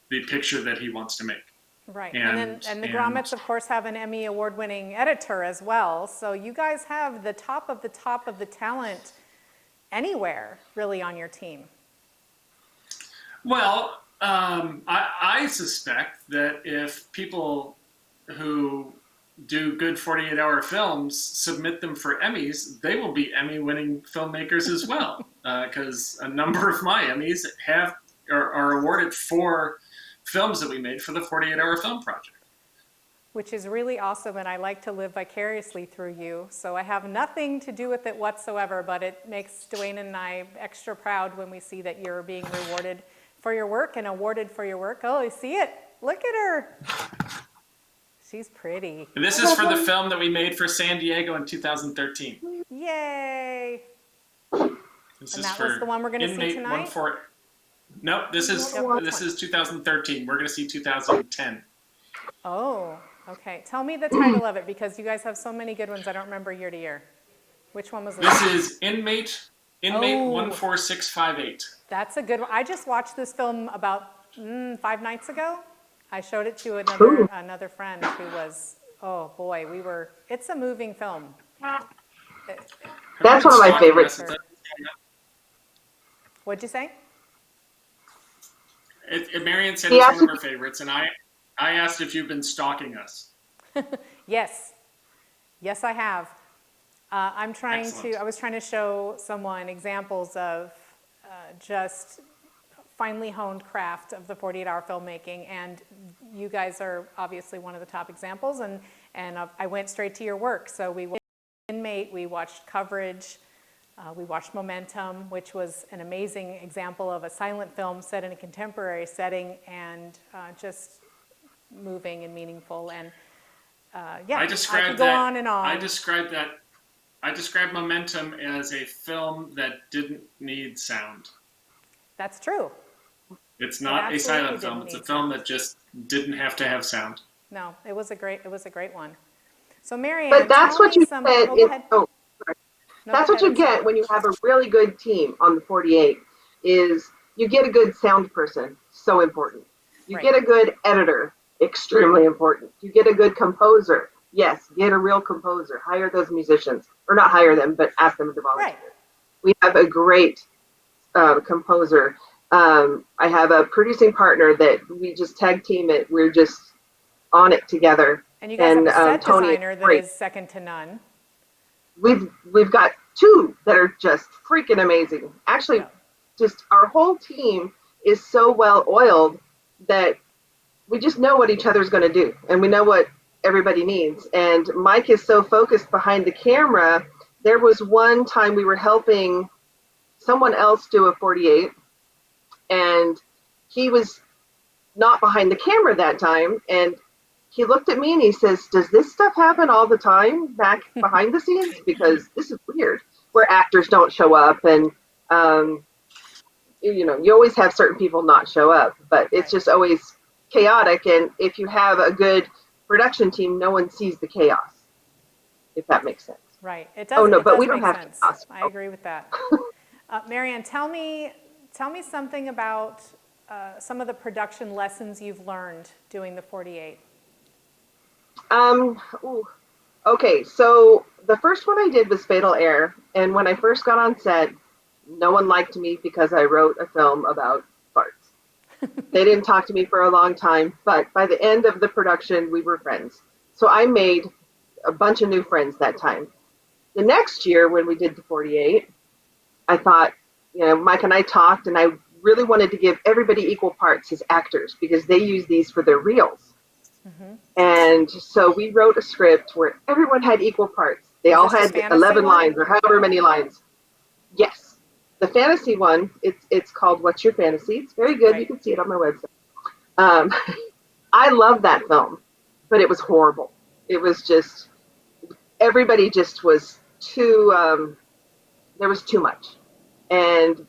the picture that he wants to make. Right, and the Grommets, of course, have an Emmy award-winning editor as well. So you guys have the top of the talent anywhere, really, on your team. Well, I suspect that if people who do good 48-hour films submit them for Emmys, they will be Emmy-winning filmmakers as well. Because a number of my Emmys are awarded for films that we made for the 48-hour film project. Which is really awesome, and I like to live vicariously through you. So I have nothing to do with it whatsoever, but it makes Dwayne and I extra proud when we see that you're being rewarded for your work and awarded for your work. Oh, I see it. Look at her. She's pretty. And this is for the film that we made for San Diego in 2013. Yay. This and is that was the one we're going to see tonight? Nope, this is 2013. We're going to see 2010. Oh, okay. Tell me the title of it, because you guys have so many good ones. I don't remember year to year. Which one was it? This is Inmate 14658. That's a good one. I just watched this film about 5 nights ago. I showed it to another friend who was, oh boy, it's a moving film. That's one of my favorites. What'd you say? Marion said it's one of her favorites, and I asked if you've been stalking us. Yes. Yes, I have. I was trying to show someone examples of just finely honed craft of the 48-hour filmmaking, and you guys are obviously one of the top examples, and I went straight to your work. So we watched Inmate, we watched Coverage, we watched Momentum, which was an amazing example of a silent film set in a contemporary setting, and just moving and meaningful, and I could go on and on. I described Momentum as a film that didn't need sound. That's true. It's not a silent film. It's a film that just didn't have to have sound. No, it was a great one. So Marianne, but that's what you get. That's what you get when you have a really good team on the 48. Is you get a good sound person, so important. You get a good editor, extremely important. You get a good composer. Yes, get a real composer. Hire those musicians, or not hire them, but ask them to volunteer. Right. We have a great composer. I have a producing partner that we just tag team it. We're just on it together. And you guys have a set designer that is second to none. We've got 2 that are just freaking amazing. Actually, just our whole team is so well oiled that we just know what each other's going to do, and we know what everybody needs. And Mike is so focused behind the camera. There was one time we were helping someone else do a 48, and he was not behind the camera that time, and he looked at me and he says, does this stuff happen all the time back behind the scenes? Because this is weird, where actors don't show up, and you always have certain people not show up, but it's just always chaotic. And if you have a good production team, no one sees the chaos, if that makes sense. Right. It does. Oh no, but does we don't have chaos. I agree with that. Marianne, tell me something about some of the production lessons you've learned doing the 48. Okay, so the first one I did was Fatal Error, and when I first got on set, no one liked me because I wrote a film about farts. They didn't talk to me for a long time, but by the end of the production, we were friends. So I made a bunch of new friends that time. The next year, when we did the 48, I thought, Mike and I talked, and I really wanted to give everybody equal parts as actors because they use these for their reels. Mm-hmm. And so we wrote a script where everyone had equal parts. They all had 11 lines or however many lines. Yes. The fantasy one, it's called What's Your Fantasy? It's very good. You can see it on my website. I love that film, but it was horrible. It was just, everybody just was too, there was too much. And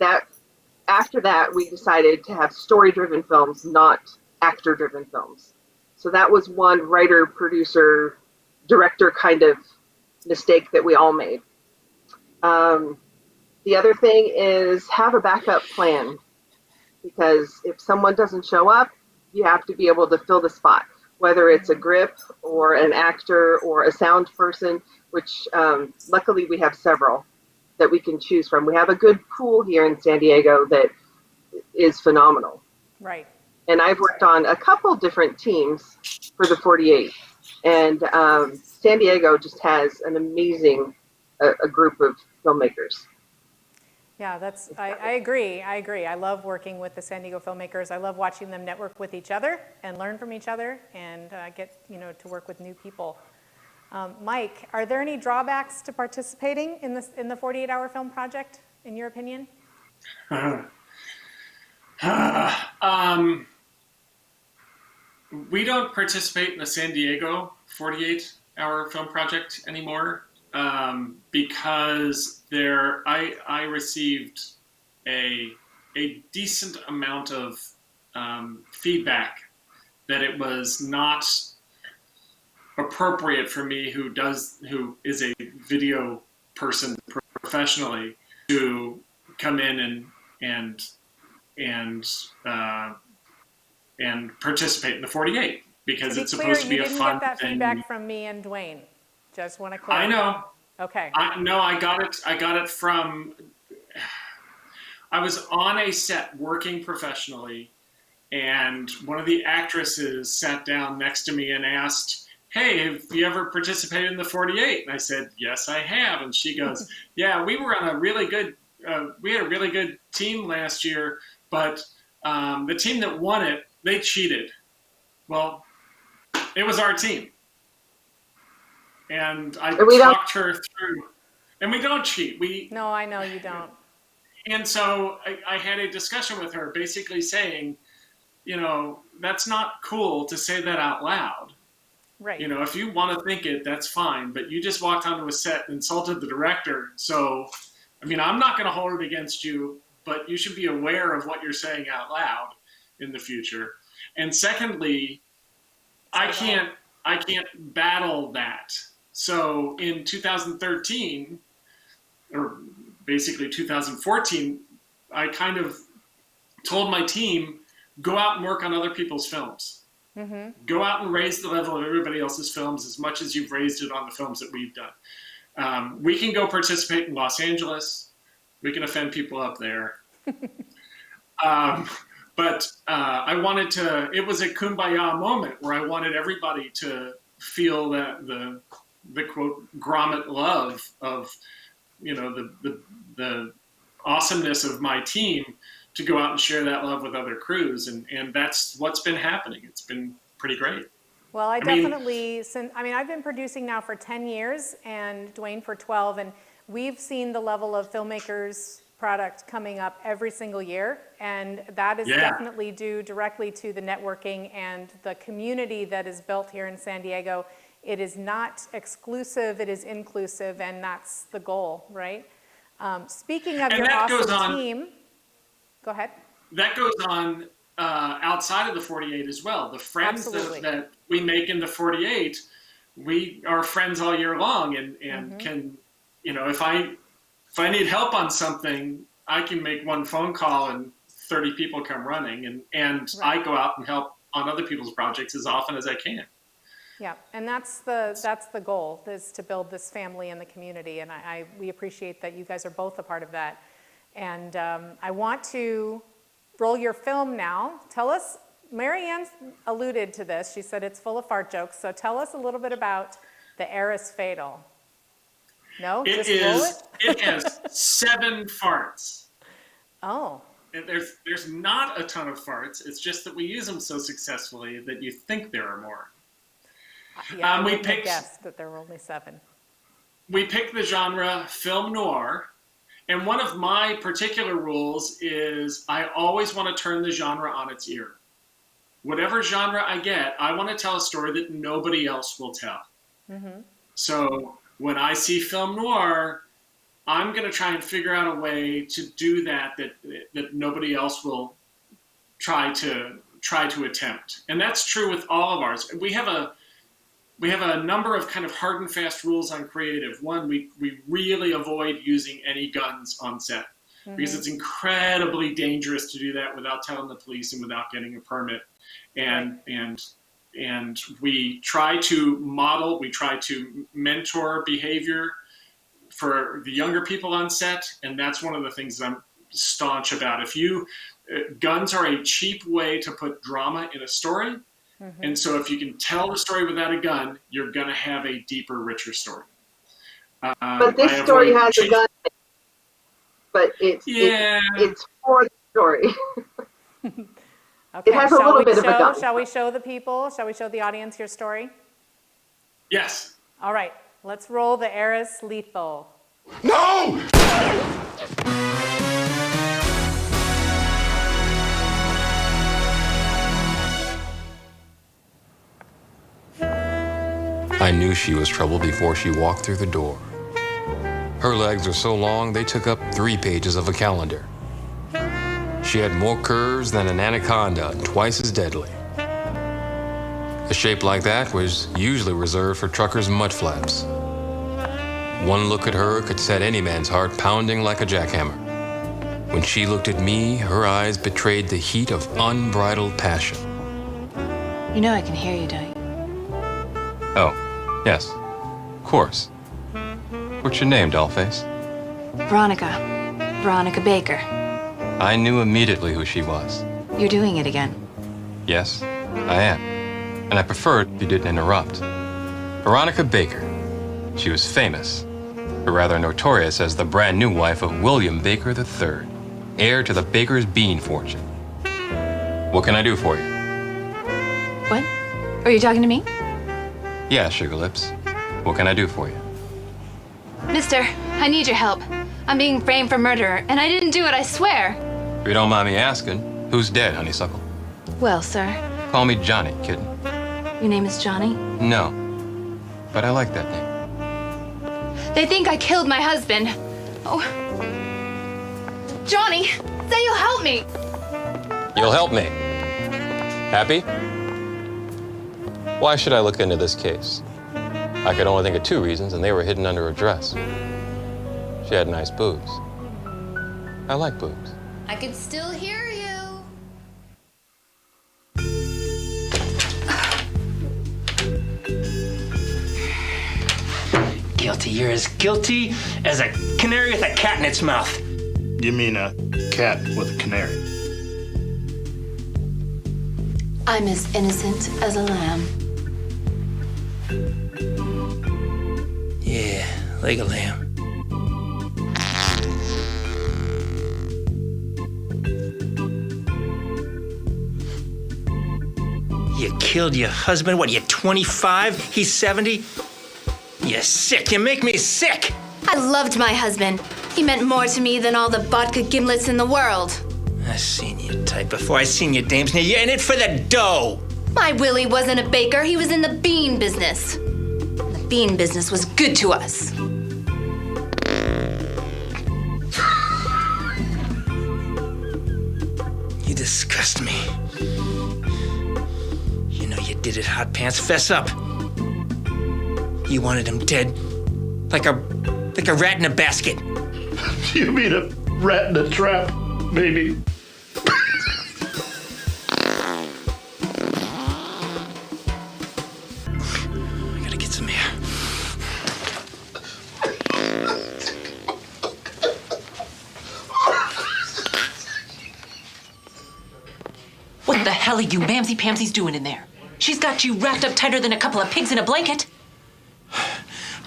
after that, we decided to have story-driven films, not actor-driven films. So that was one writer, producer, director kind of mistake that we all made. The other thing is have a backup plan, because if someone doesn't show up, you have to be able to fill the spot, whether it's a grip or an actor or a sound person, which luckily we have several that we can choose from. We have a good pool here in San Diego that is phenomenal. Right. And I've worked on a couple different teams for the 48. And San Diego just has an amazing a group of filmmakers. Yeah, I agree. I love working with the San Diego filmmakers. I love watching them network with each other and learn from each other and get to work with new people. Mike, are there any drawbacks to participating in the 48-hour film project, in your opinion? We don't participate in the San Diego 48-hour film project anymore because I received a decent amount of feedback that it was not appropriate for me, who is a video person professionally, to come in and participate in the 48 because it's supposed to be a fun thing. You didn't get that feedback from me and Dwayne. Just want to clarify. I know. Okay. I got it from. I was on a set working professionally, and one of the actresses sat down next to me and asked, "Hey, have you ever participated in the 48?" And I said, "Yes, I have." And she goes, "Yeah, we were on a really good. We had a really good team last year, but the team that won it, they cheated." Well, it was our team. And I talked her through, and we don't cheat. No, I know you don't. And so I had a discussion with her basically saying, that's not cool to say that out loud. Right. If you want to think it, that's fine. But you just walked onto a set and insulted the director. So, I'm not going to hold it against you, but you should be aware of what you're saying out loud in the future. And secondly, I can't battle that. So in 2013, or basically 2014, I kind of told my team, go out and work on other people's films. Mm-hmm. Go out and raise the level of everybody else's films as much as you've raised it on the films that we've done. We can go participate in Los Angeles. We can offend people up there. But I wanted to, it was a kumbaya moment where I wanted everybody to feel that the quote grommet love of, the awesomeness of my team, to go out and share that love with other crews. And that's what's been happening. It's been pretty great. Well, I've been producing now for 10 years and Dwayne for 12, and we've seen the level of filmmakers product coming up every single year, and that is definitely due directly to the networking and the community that is built here in San Diego. It is not exclusive, it is inclusive, and that's the goal, right? Speaking of your awesome team, go ahead. That goes on outside of the 48 as well. The friends that we make in the 48, we are friends all year long, and can, if I need help on something, I can make one phone call and 30 people come running, and I go out and help on other people's projects as often as I can. Yeah, and that's the goal, is to build this family and the community, and we appreciate that you guys are both a part of that. And I want to roll your film now. Tell us, Marianne alluded to this. She said it's full of fart jokes, so tell us a little bit about The Heir is Fatal. No? It has 7 farts. Oh. there's not a ton of farts. It's just that we use them so successfully that you think there are more. Yeah, I wouldn't have guessed that there were only 7. We picked the genre film noir, and one of my particular rules is I always want to turn the genre on its ear. Whatever genre I get, I want to tell a story that nobody else will tell. Mm-hmm. So when I see film noir, I'm going to try and figure out a way to do that nobody else will try to attempt. And that's true with all of ours. We have a number of kind of hard and fast rules on creative. One, we really avoid using any guns on set because it's incredibly dangerous to do that without telling the police and without getting a permit. And we try to model, we try to mentor behavior for the younger people on set, and that's one of the things I'm staunch about. Guns are a cheap way to put drama in a story, and so if you can tell the story without a gun, you're going to have a deeper, richer story. But this story has a gun, but it's for the story. Okay, it has a little bit of a gun. Shall we show the people? Shall we show the audience your story? Yes. All right, let's roll the Eris Lethal. No! I knew she was trouble before she walked through the door. Her legs were so long they took up 3 pages of a calendar. She had more curves than an anaconda and twice as deadly. A shape like that was usually reserved for truckers' mud flaps. One look at her could set any man's heart pounding like a jackhammer. When she looked at me, her eyes betrayed the heat of unbridled passion. You know I can hear you, don't you? Oh, yes, of course. What's your name, dollface? Veronica Baker. I knew immediately who she was. You're doing it again. Yes, I am. And I preferred if you didn't interrupt. Veronica Baker. She was famous, but rather notorious as the brand new wife of William Baker III, heir to the Baker's bean fortune. What can I do for you? What? Are you talking to me? Yeah, Sugar Lips. What can I do for you? Mister, I need your help. I'm being framed for murder, and I didn't do it, I swear. If you don't mind me asking, who's dead, honeysuckle? Well, sir. Call me Johnny, kitten. Your name is Johnny? No, but I like that name. They think I killed my husband. Oh. Johnny, say you'll help me. You'll help me. Happy? Why should I look into this case? I could only think of 2 reasons, and they were hidden under her dress. She had nice boobs. I like boobs. I can still hear you. Guilty. You're as guilty as a canary with a cat in its mouth. You mean a cat with a canary? I'm as innocent as a lamb. Yeah, like a lamb. You killed your husband? What, you're 25? He's 70? You're sick. You make me sick. I loved my husband. He meant more to me than all the vodka gimlets in the world. I seen your type before. I seen your dames. Now you're in it for the dough. My Willie wasn't a baker. He was in the bean business. The bean business was good to us. You disgust me. You know you did it, Hot Pants. Fess up. You wanted him dead, like a rat in a basket. You mean a rat in a trap, maybe? I gotta get some air. What the hell are you mamsy-pamsies doing in there? She's got you wrapped up tighter than a couple of pigs in a blanket.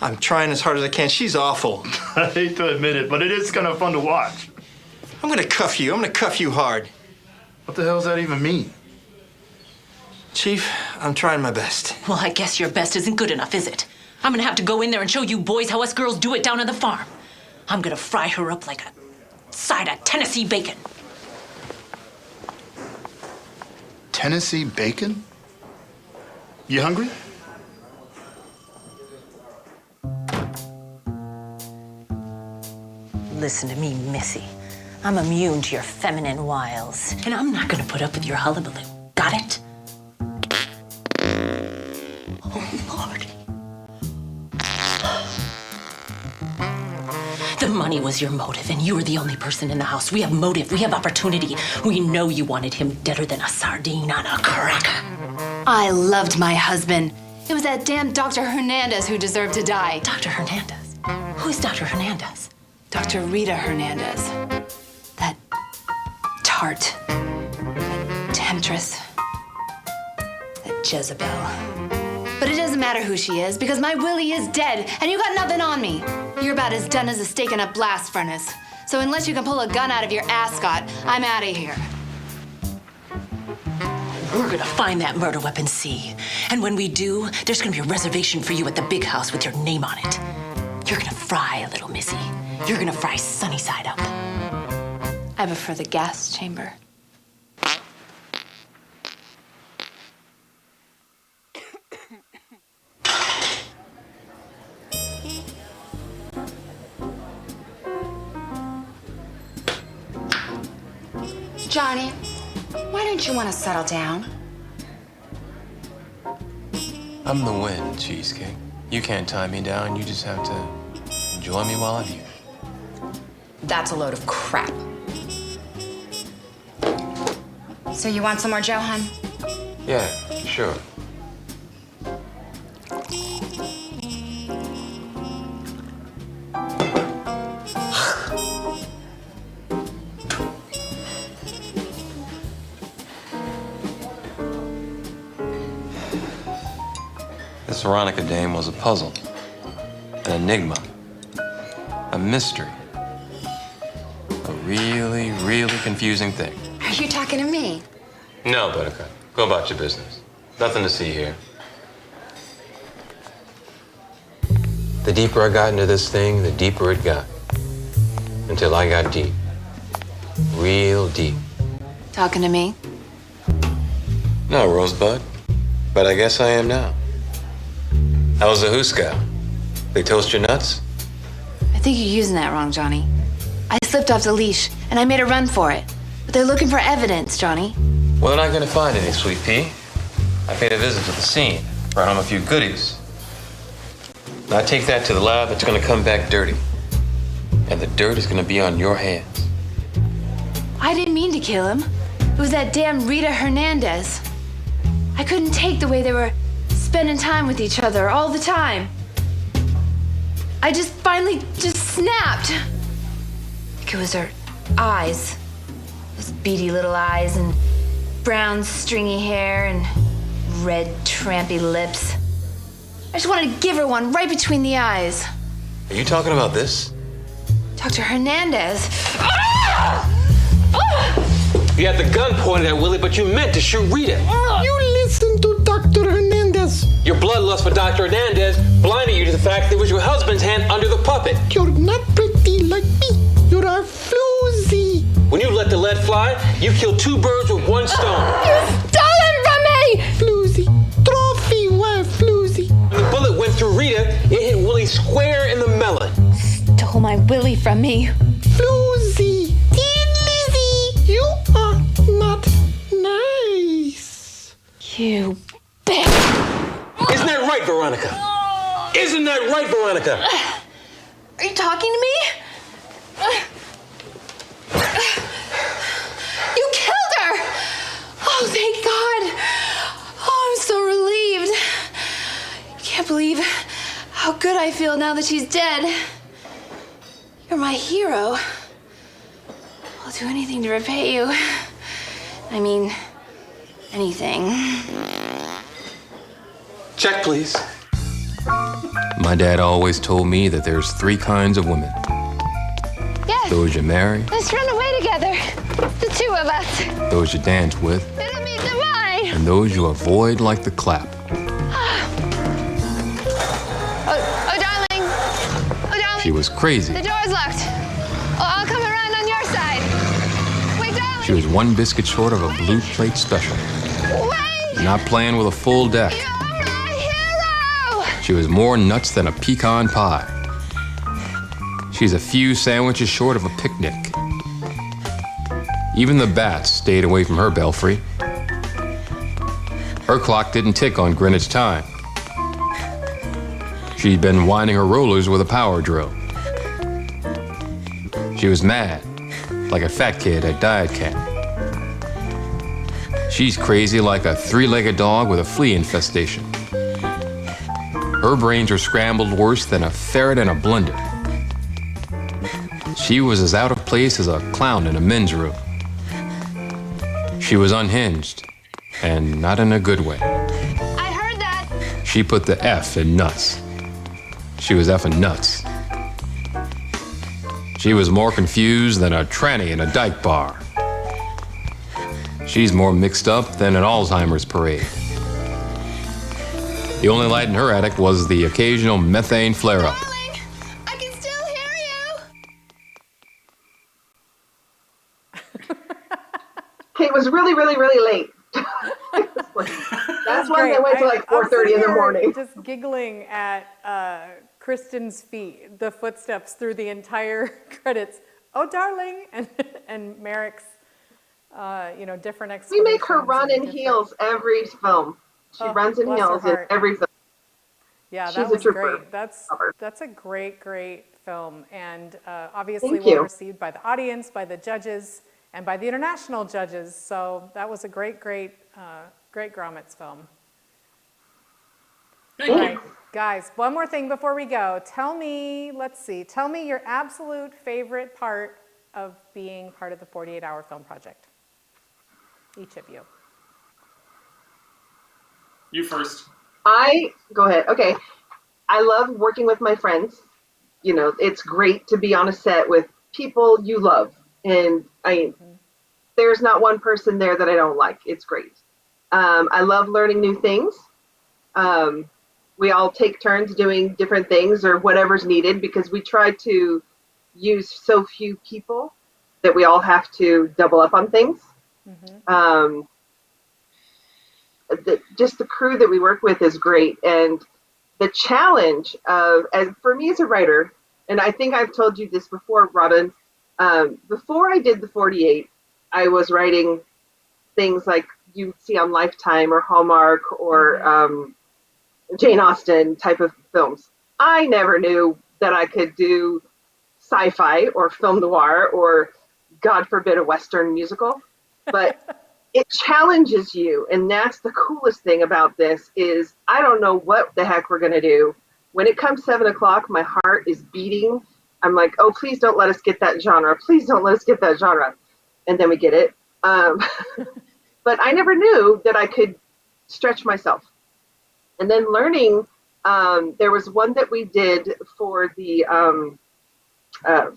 I'm trying as hard as I can. She's awful. I hate to admit it, but it is kind of fun to watch. I'm gonna cuff you. I'm gonna cuff you hard. What the hell does that even mean? Chief, I'm trying my best. Well, I guess your best isn't good enough, is it? I'm gonna have to go in there and show you boys how us girls do it down on the farm. I'm gonna fry her up like a side of Tennessee bacon. Tennessee bacon? You hungry? Listen to me, Missy. I'm immune to your feminine wiles, and I'm not gonna put up with your hullabaloo. Got it? Oh, Lord. The money was your motive, and you were the only person in the house. We have motive. We have opportunity. We know you wanted him deader than a sardine on a cracker. I loved my husband. It was that damn Dr. Hernandez who deserved to die. Dr. Hernandez? Who's Dr. Hernandez? Dr. Rita Hernandez. That tart. That temptress. That Jezebel. But it doesn't matter who she is, because my Willie is dead, and you got nothing on me. You're about as done as a steak in a blast furnace. So unless you can pull a gun out of your ascot, I'm out of here. We're gonna find that murder weapon, C. And when we do, there's gonna be a reservation for you at the big house with your name on it. You're gonna fry, little missy. You're gonna fry sunny side up. I prefer the gas chamber. Johnny, why don't you want to settle down? I'm the wind, Cheesecake. You can't tie me down. You just have to enjoy me while I'm here. That's a load of crap. So you want some more Joe, hun? Yeah, sure. This Veronica dame was a puzzle, an enigma, a mystery, a really, really confusing thing. Are you talking to me? No, Buttercup. Go about your business. Nothing to see here. The deeper I got into this thing, the deeper it got. Until I got deep. Real deep. Talking to me? No, Rosebud. But I guess I am now. How was the Huska? They toast your nuts? I think you're using that wrong, Johnny. I slipped off the leash, and I made a run for it. But they're looking for evidence, Johnny. Well, they're not gonna find any, Sweet Pea. I paid a visit to the scene, brought home a few goodies. Now I take that to the lab, it's gonna come back dirty. And the dirt is gonna be on your hands. I didn't mean to kill him. It was that damn Rita Hernandez. I couldn't take the way they were spending time with each other all the time. I just finally snapped. Like it was her eyes. Those beady little eyes and brown stringy hair and red trampy lips. I just wanted to give her one right between the eyes. Are you talking about this? Dr. Hernandez. You had the gun pointed at Willie, but you meant to shoot Rita. You listen to Dr. Hernandez. Your bloodlust for Dr. Hernandez blinded you to the fact that it was your husband's hand under the puppet. You're not pretty like me. You're a floozy. When you let the lead fly, you killed two birds with one stone. You stole him from me! Floozy. Trophy wife, floozy. When the bullet went through Rita, it hit Willie square in the melon. Stole my Willie from me. Floozy. Lizzie, you are not nice. You bitch. Isn't that right, Veronica? Isn't that right, Veronica? Are you talking to me? You killed her! Oh, thank God. Oh, I'm so relieved. I can't believe how good I feel now that she's dead. You're my hero. I'll do anything to repay you. I mean, anything. Check, please. My dad always told me that there's three kinds of women. Yes. Those you marry, Let's run away together. The two of us. Those you dance with, It'll be divine. and those you avoid like the clap. Oh, darling. Oh, darling. She was crazy. The door's locked. Oh, I'll come around on your side. Wait, darling. She was one biscuit short of a blue plate special. Wait. Not playing with a full deck. You're my hero. She was more nuts than a pecan pie. She's a few sandwiches short of a picnic. Even the bats stayed away from her belfry. Her clock didn't tick on Greenwich time. She'd been winding her rollers with a power drill. She was mad, like a fat kid at diet camp. She's crazy like a three-legged dog with a flea infestation. Her brains are scrambled worse than a ferret in a blender. She was as out of place as a clown in a men's room. She was unhinged, and not in a good way. I heard that. She put the F in nuts. She was effing nuts. She was more confused than a tranny in a dyke bar. She's more mixed up than an Alzheimer's parade. The only light in her attic was the occasional methane flare-up. I can still hear you. It was really, really, really late. That's why they went to like 4:30 in the morning. Just giggling at Kristen's feet, the footsteps through the entire credits. Oh, darling, and Merrick's, different explanations. We make her run in heels every film. She runs in heels in every film. Yeah, She's that a was trooper. great. That's a great, great film, and obviously Thank you. well received by the audience, by the judges, and by the international judges. So that was a great, great Gromit's film. Thank All you. right, guys, one more thing before we go. Tell me your absolute favorite part of being part of the 48-Hour Film Project. Each of you. You first. Go ahead. Okay. I love working with my friends. It's great to be on a set with people you love. And there's not one person there that I don't like. It's great. I love learning new things. We all take turns doing different things or whatever's needed because we try to use so few people that we all have to double up on things. Just the crew that we work with is great. And the challenge for me as a writer, and I think I've told you this before, Robin, before I did the 48, I was writing things like you see on Lifetime or Hallmark or Jane Austen type of films. I never knew that I could do sci-fi or film noir or, God forbid, a Western musical. But it challenges you, and that's the coolest thing about this is I don't know what the heck we're going to do. When it comes 7 o'clock, my heart is beating. I'm like, oh, please don't let us get that genre. Please don't let us get that genre. And then we get it. But I never knew that I could stretch myself. And then learning, there was one that we did for the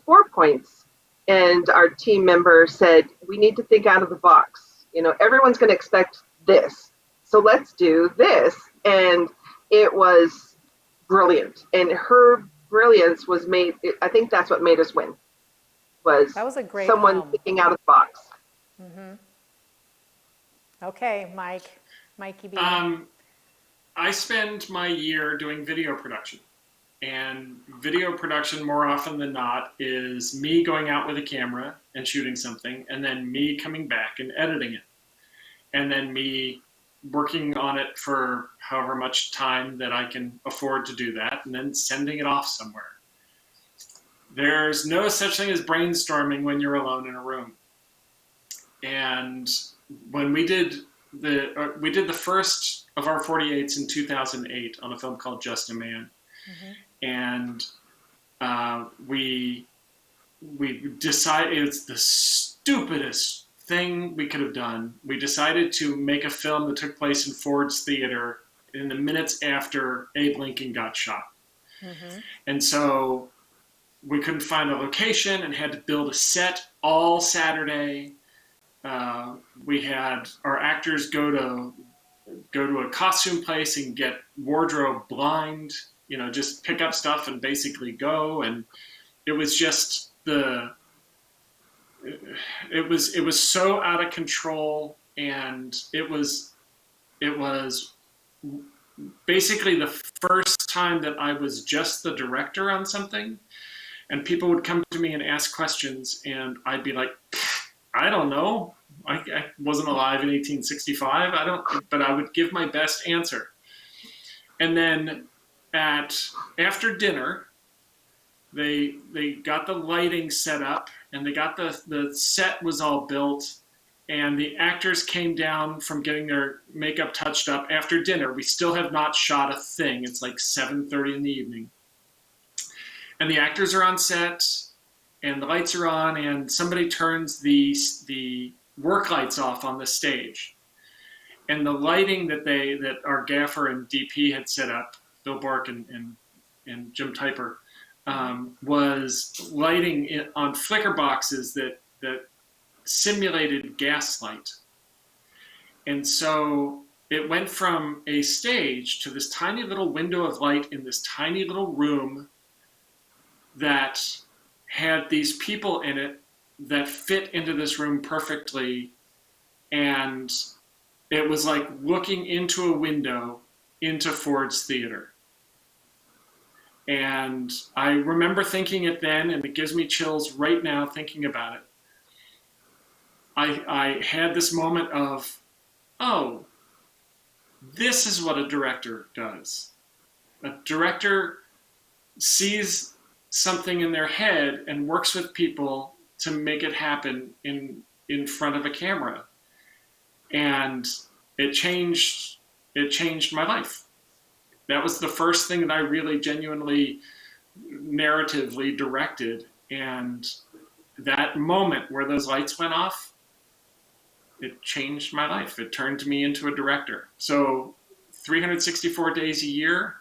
4 Points, and our team member said, we need to think out of the box. Everyone's going to expect this. So let's do this. And it was brilliant. And her brilliance was I think that's what made us win. That was a great someone film. thinking out of the box. Okay, Mikey B. I spend my year doing video production. And video production, more often than not, is me going out with a camera and shooting something, and then me coming back and editing it. And then me working on it for however much time that I can afford to do that, and then sending it off somewhere. There's no such thing as brainstorming when you're alone in a room. And when we did the first of our 48s in 2008 on a film called Just a Man. And we decided, it's the stupidest thing we could have done. We decided to make a film that took place in Ford's Theater in the minutes after Abe Lincoln got shot. And so we couldn't find a location and had to build a set all Saturday. We had our actors go to a costume place and get wardrobe blind, just pick up stuff and basically go. And it was just it was so out of control, and it was basically the first time that I was just the director on something, and people would come to me and ask questions, and I'd be like, I don't know. I wasn't alive in 1865. But I would give my best answer. And then after dinner, they got the lighting set up, and they got the set was all built, and the actors came down from getting their makeup touched up after dinner. We still have not shot a thing. It's like 7:30 in the evening. And the actors are on set, and the lights are on, and somebody turns the work lights off on the stage. And the lighting that our gaffer and DP had set up, Bill Bork and Jim Typer, was lighting on flicker boxes that simulated gaslight. And so it went from a stage to this tiny little window of light in this tiny little room that had these people in it that fit into this room perfectly. And it was like looking into a window into Ford's Theater. And I remember thinking it then, and it gives me chills right now thinking about it. I had this moment of, oh, this is what a director does. A director sees something in their head and works with people to make it happen in front of a camera. And it changed my life. That was the first thing that I really genuinely narratively directed. And that moment where those lights went off, it changed my life. It turned me into a director. So 364 days a year,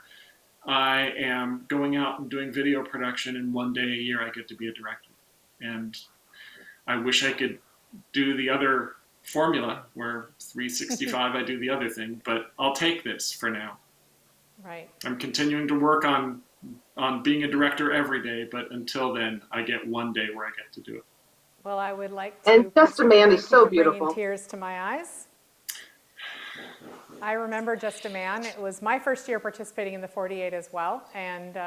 I am going out and doing video production, and one day a year I get to be a director. And I wish I could do the other formula where 365 I do the other thing, but I'll take this for now. Right. I'm continuing to work on being a director every day, but until then, I get one day where I get to do it. Well, I would like to. And Just a Man is so beautiful. Bringing tears to my eyes. I remember Just a Man. It was my first year participating in the 48 as well, and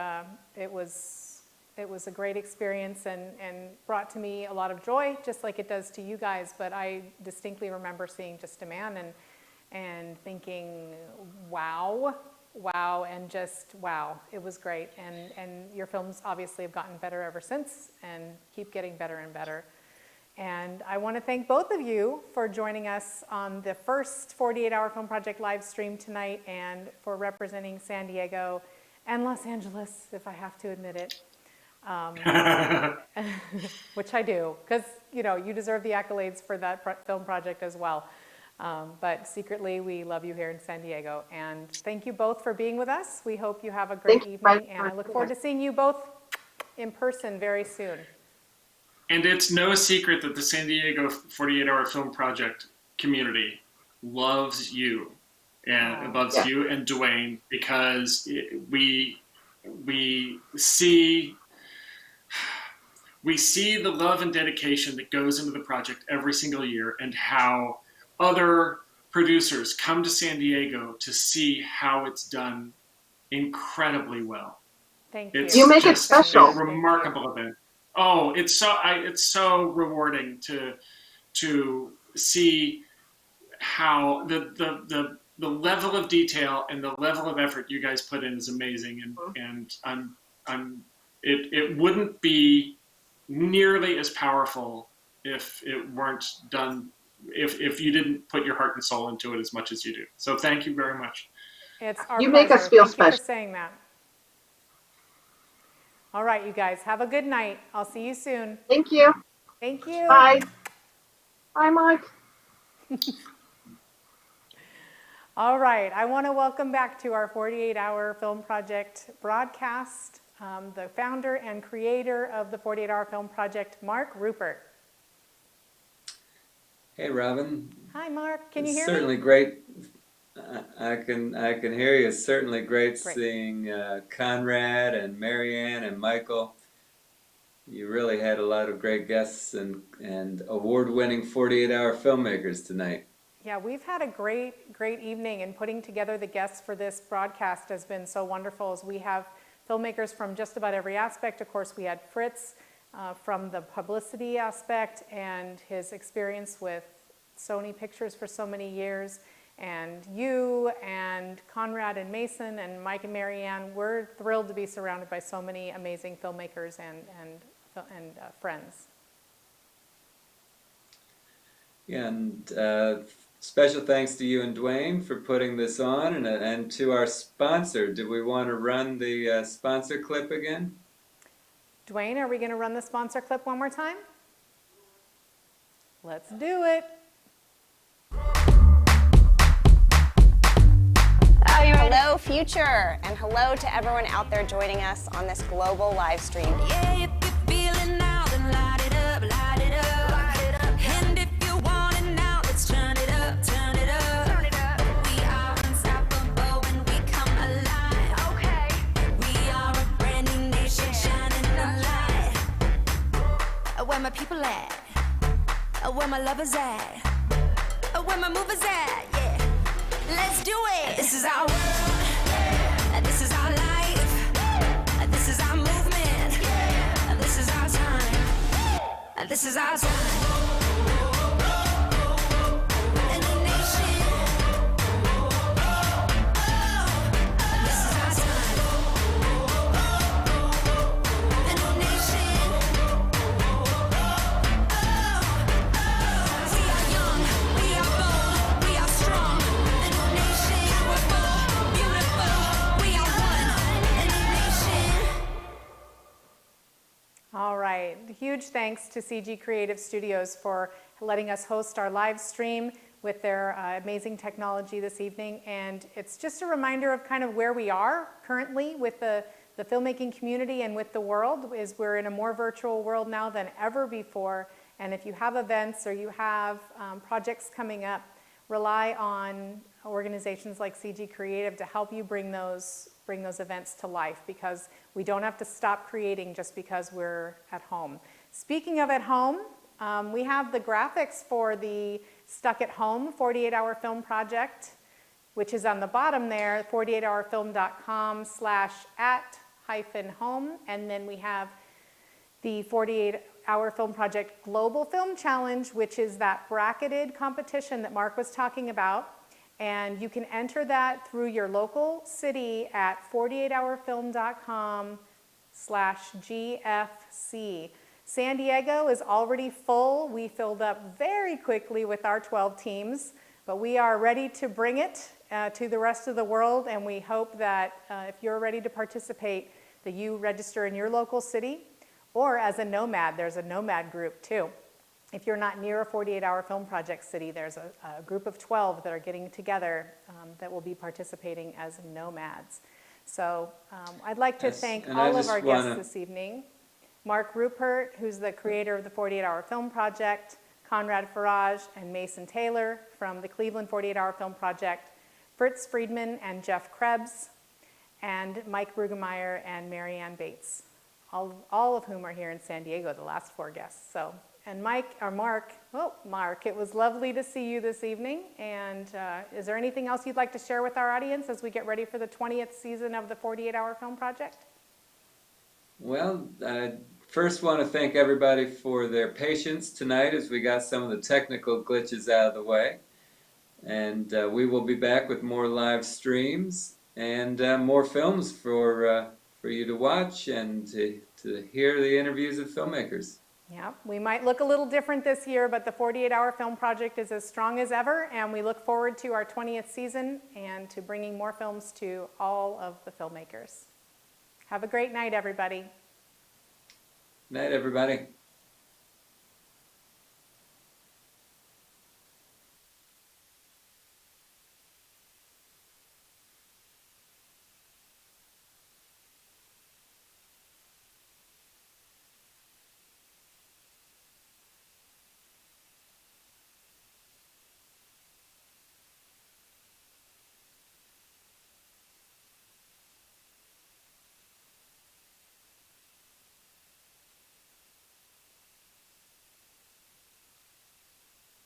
it was a great experience and brought to me a lot of joy, just like it does to you guys. But I distinctly remember seeing Just a Man and thinking, wow, and just wow. It was great, and your films obviously have gotten better ever since and keep getting better and better. And I want to thank both of you for joining us on the first 48-hour Film Project live stream tonight, and for representing San Diego and Los Angeles, if I have to admit it, which I do, because you deserve the accolades for that film project as well. But secretly, we love you here in San Diego. And thank you both for being with us. We hope you have a great evening, and I look forward to seeing you both in person very soon. And it's no secret that the San Diego 48-hour Film Project community loves you and you and Dwayne, because we see the love and dedication that goes into the project every single year, and how other producers come to San Diego to see how it's done incredibly well. Thank you. You make it special. A remarkable event. Oh, it's so rewarding to see how the level of detail and the level of effort you guys put in is amazing, and it wouldn't be nearly as powerful if it weren't done, if you didn't put your heart and soul into it as much as you do. So thank you very much. It's our You pleasure. make us feel Thank special. you for saying that. All right, you guys, have a good night. I'll see you soon. Thank you. Thank you. Bye. Bye, Mike. All right, I want to welcome back to our 48-hour Film Project broadcast the founder and creator of the 48-Hour Film Project, Mark Rupert. Hey, Robin. Hi, Mark. Can you hear Certainly me? great. I can hear you. It's certainly great seeing Conrad and Marianne and Michael. You really had a lot of great guests and award-winning 48-hour filmmakers tonight. Yeah, we've had a great evening, and putting together the guests for this broadcast has been so wonderful, as we have filmmakers from just about every aspect. Of course, we had Fritz from the publicity aspect and his experience with Sony Pictures for so many years, and you and Conrad and Mason and Mike and Marianne. We're thrilled to be surrounded by so many amazing filmmakers and friends. Yeah, and special thanks to you and Dwayne for putting this on, and to our sponsor. Do we want to run the sponsor clip again? Dwayne, are we going to run the sponsor clip one more time? Let's do it. Hello, future, and hello to everyone out there joining us on this global live stream. Yeah, if you're feeling now, then light it up, light it up, light it up. And if you want it now, let's turn it up, turn it up. Turn it up. We are unstoppable when we come alive. Okay. We are a brand new nation shining a light. Where my people at? Where my lovers at? Where my movers at? Yeah. Let's do it. This is our world. This is our life. This is our movement. This is our time. This is our time. And the nation. This is our time. And the nation. We are young. We are bold. We are strong. And the nation. Powerful. Beautiful. We are one. And the nation. All right, huge thanks to CG Creative Studios for letting us host our live stream with their amazing technology this evening. And it's just a reminder of kind of where we are currently with the filmmaking community and with the world, is we're in a more virtual world now than ever before. And if you have events or you have projects coming up, rely on organizations like CG Creative to help you bring those events to life, because we don't have to stop creating just because we're at home. Speaking of at home, we have the graphics for the Stuck at Home 48-Hour Film Project, which is on the bottom there, 48hourfilm.com/at-home. And then we have the 48-Hour Film Project Global Film Challenge, which is that bracketed competition that Mark was talking about. And you can enter that through your local city at 48hourfilm.com/GFC. San Diego is already full. We filled up very quickly with our 12 teams, but we are ready to bring it to the rest of the world. And we hope that if you're ready to participate, that you register in your local city, or as a nomad. There's a nomad group too. If you're not near a 48-hour film project city, there's a group of 12 that are getting together that will be participating as nomads. So I'd like to thank all of our guests this evening. Mark Rupert, who's the creator of the 48-Hour Film Project, Conrad Farage and Mason Taylor from the Cleveland 48-Hour Film Project, Fritz Friedman and Jeff Krebs, and Mike Brueggemeyer and Marianne Bates, all of whom are here in San Diego, the last 4 guests. So. And Mark, it was lovely to see you this evening. And is there anything else you'd like to share with our audience as we get ready for the 20th season of the 48-Hour Film Project? Well, I first want to thank everybody for their patience tonight as we got some of the technical glitches out of the way. And we will be back with more live streams and more films for you to watch and to hear the interviews of filmmakers. Yeah, we might look a little different this year, but the 48-Hour Film Project is as strong as ever, and we look forward to our 20th season and to bringing more films to all of the filmmakers. Have a great night, everybody. Night, everybody.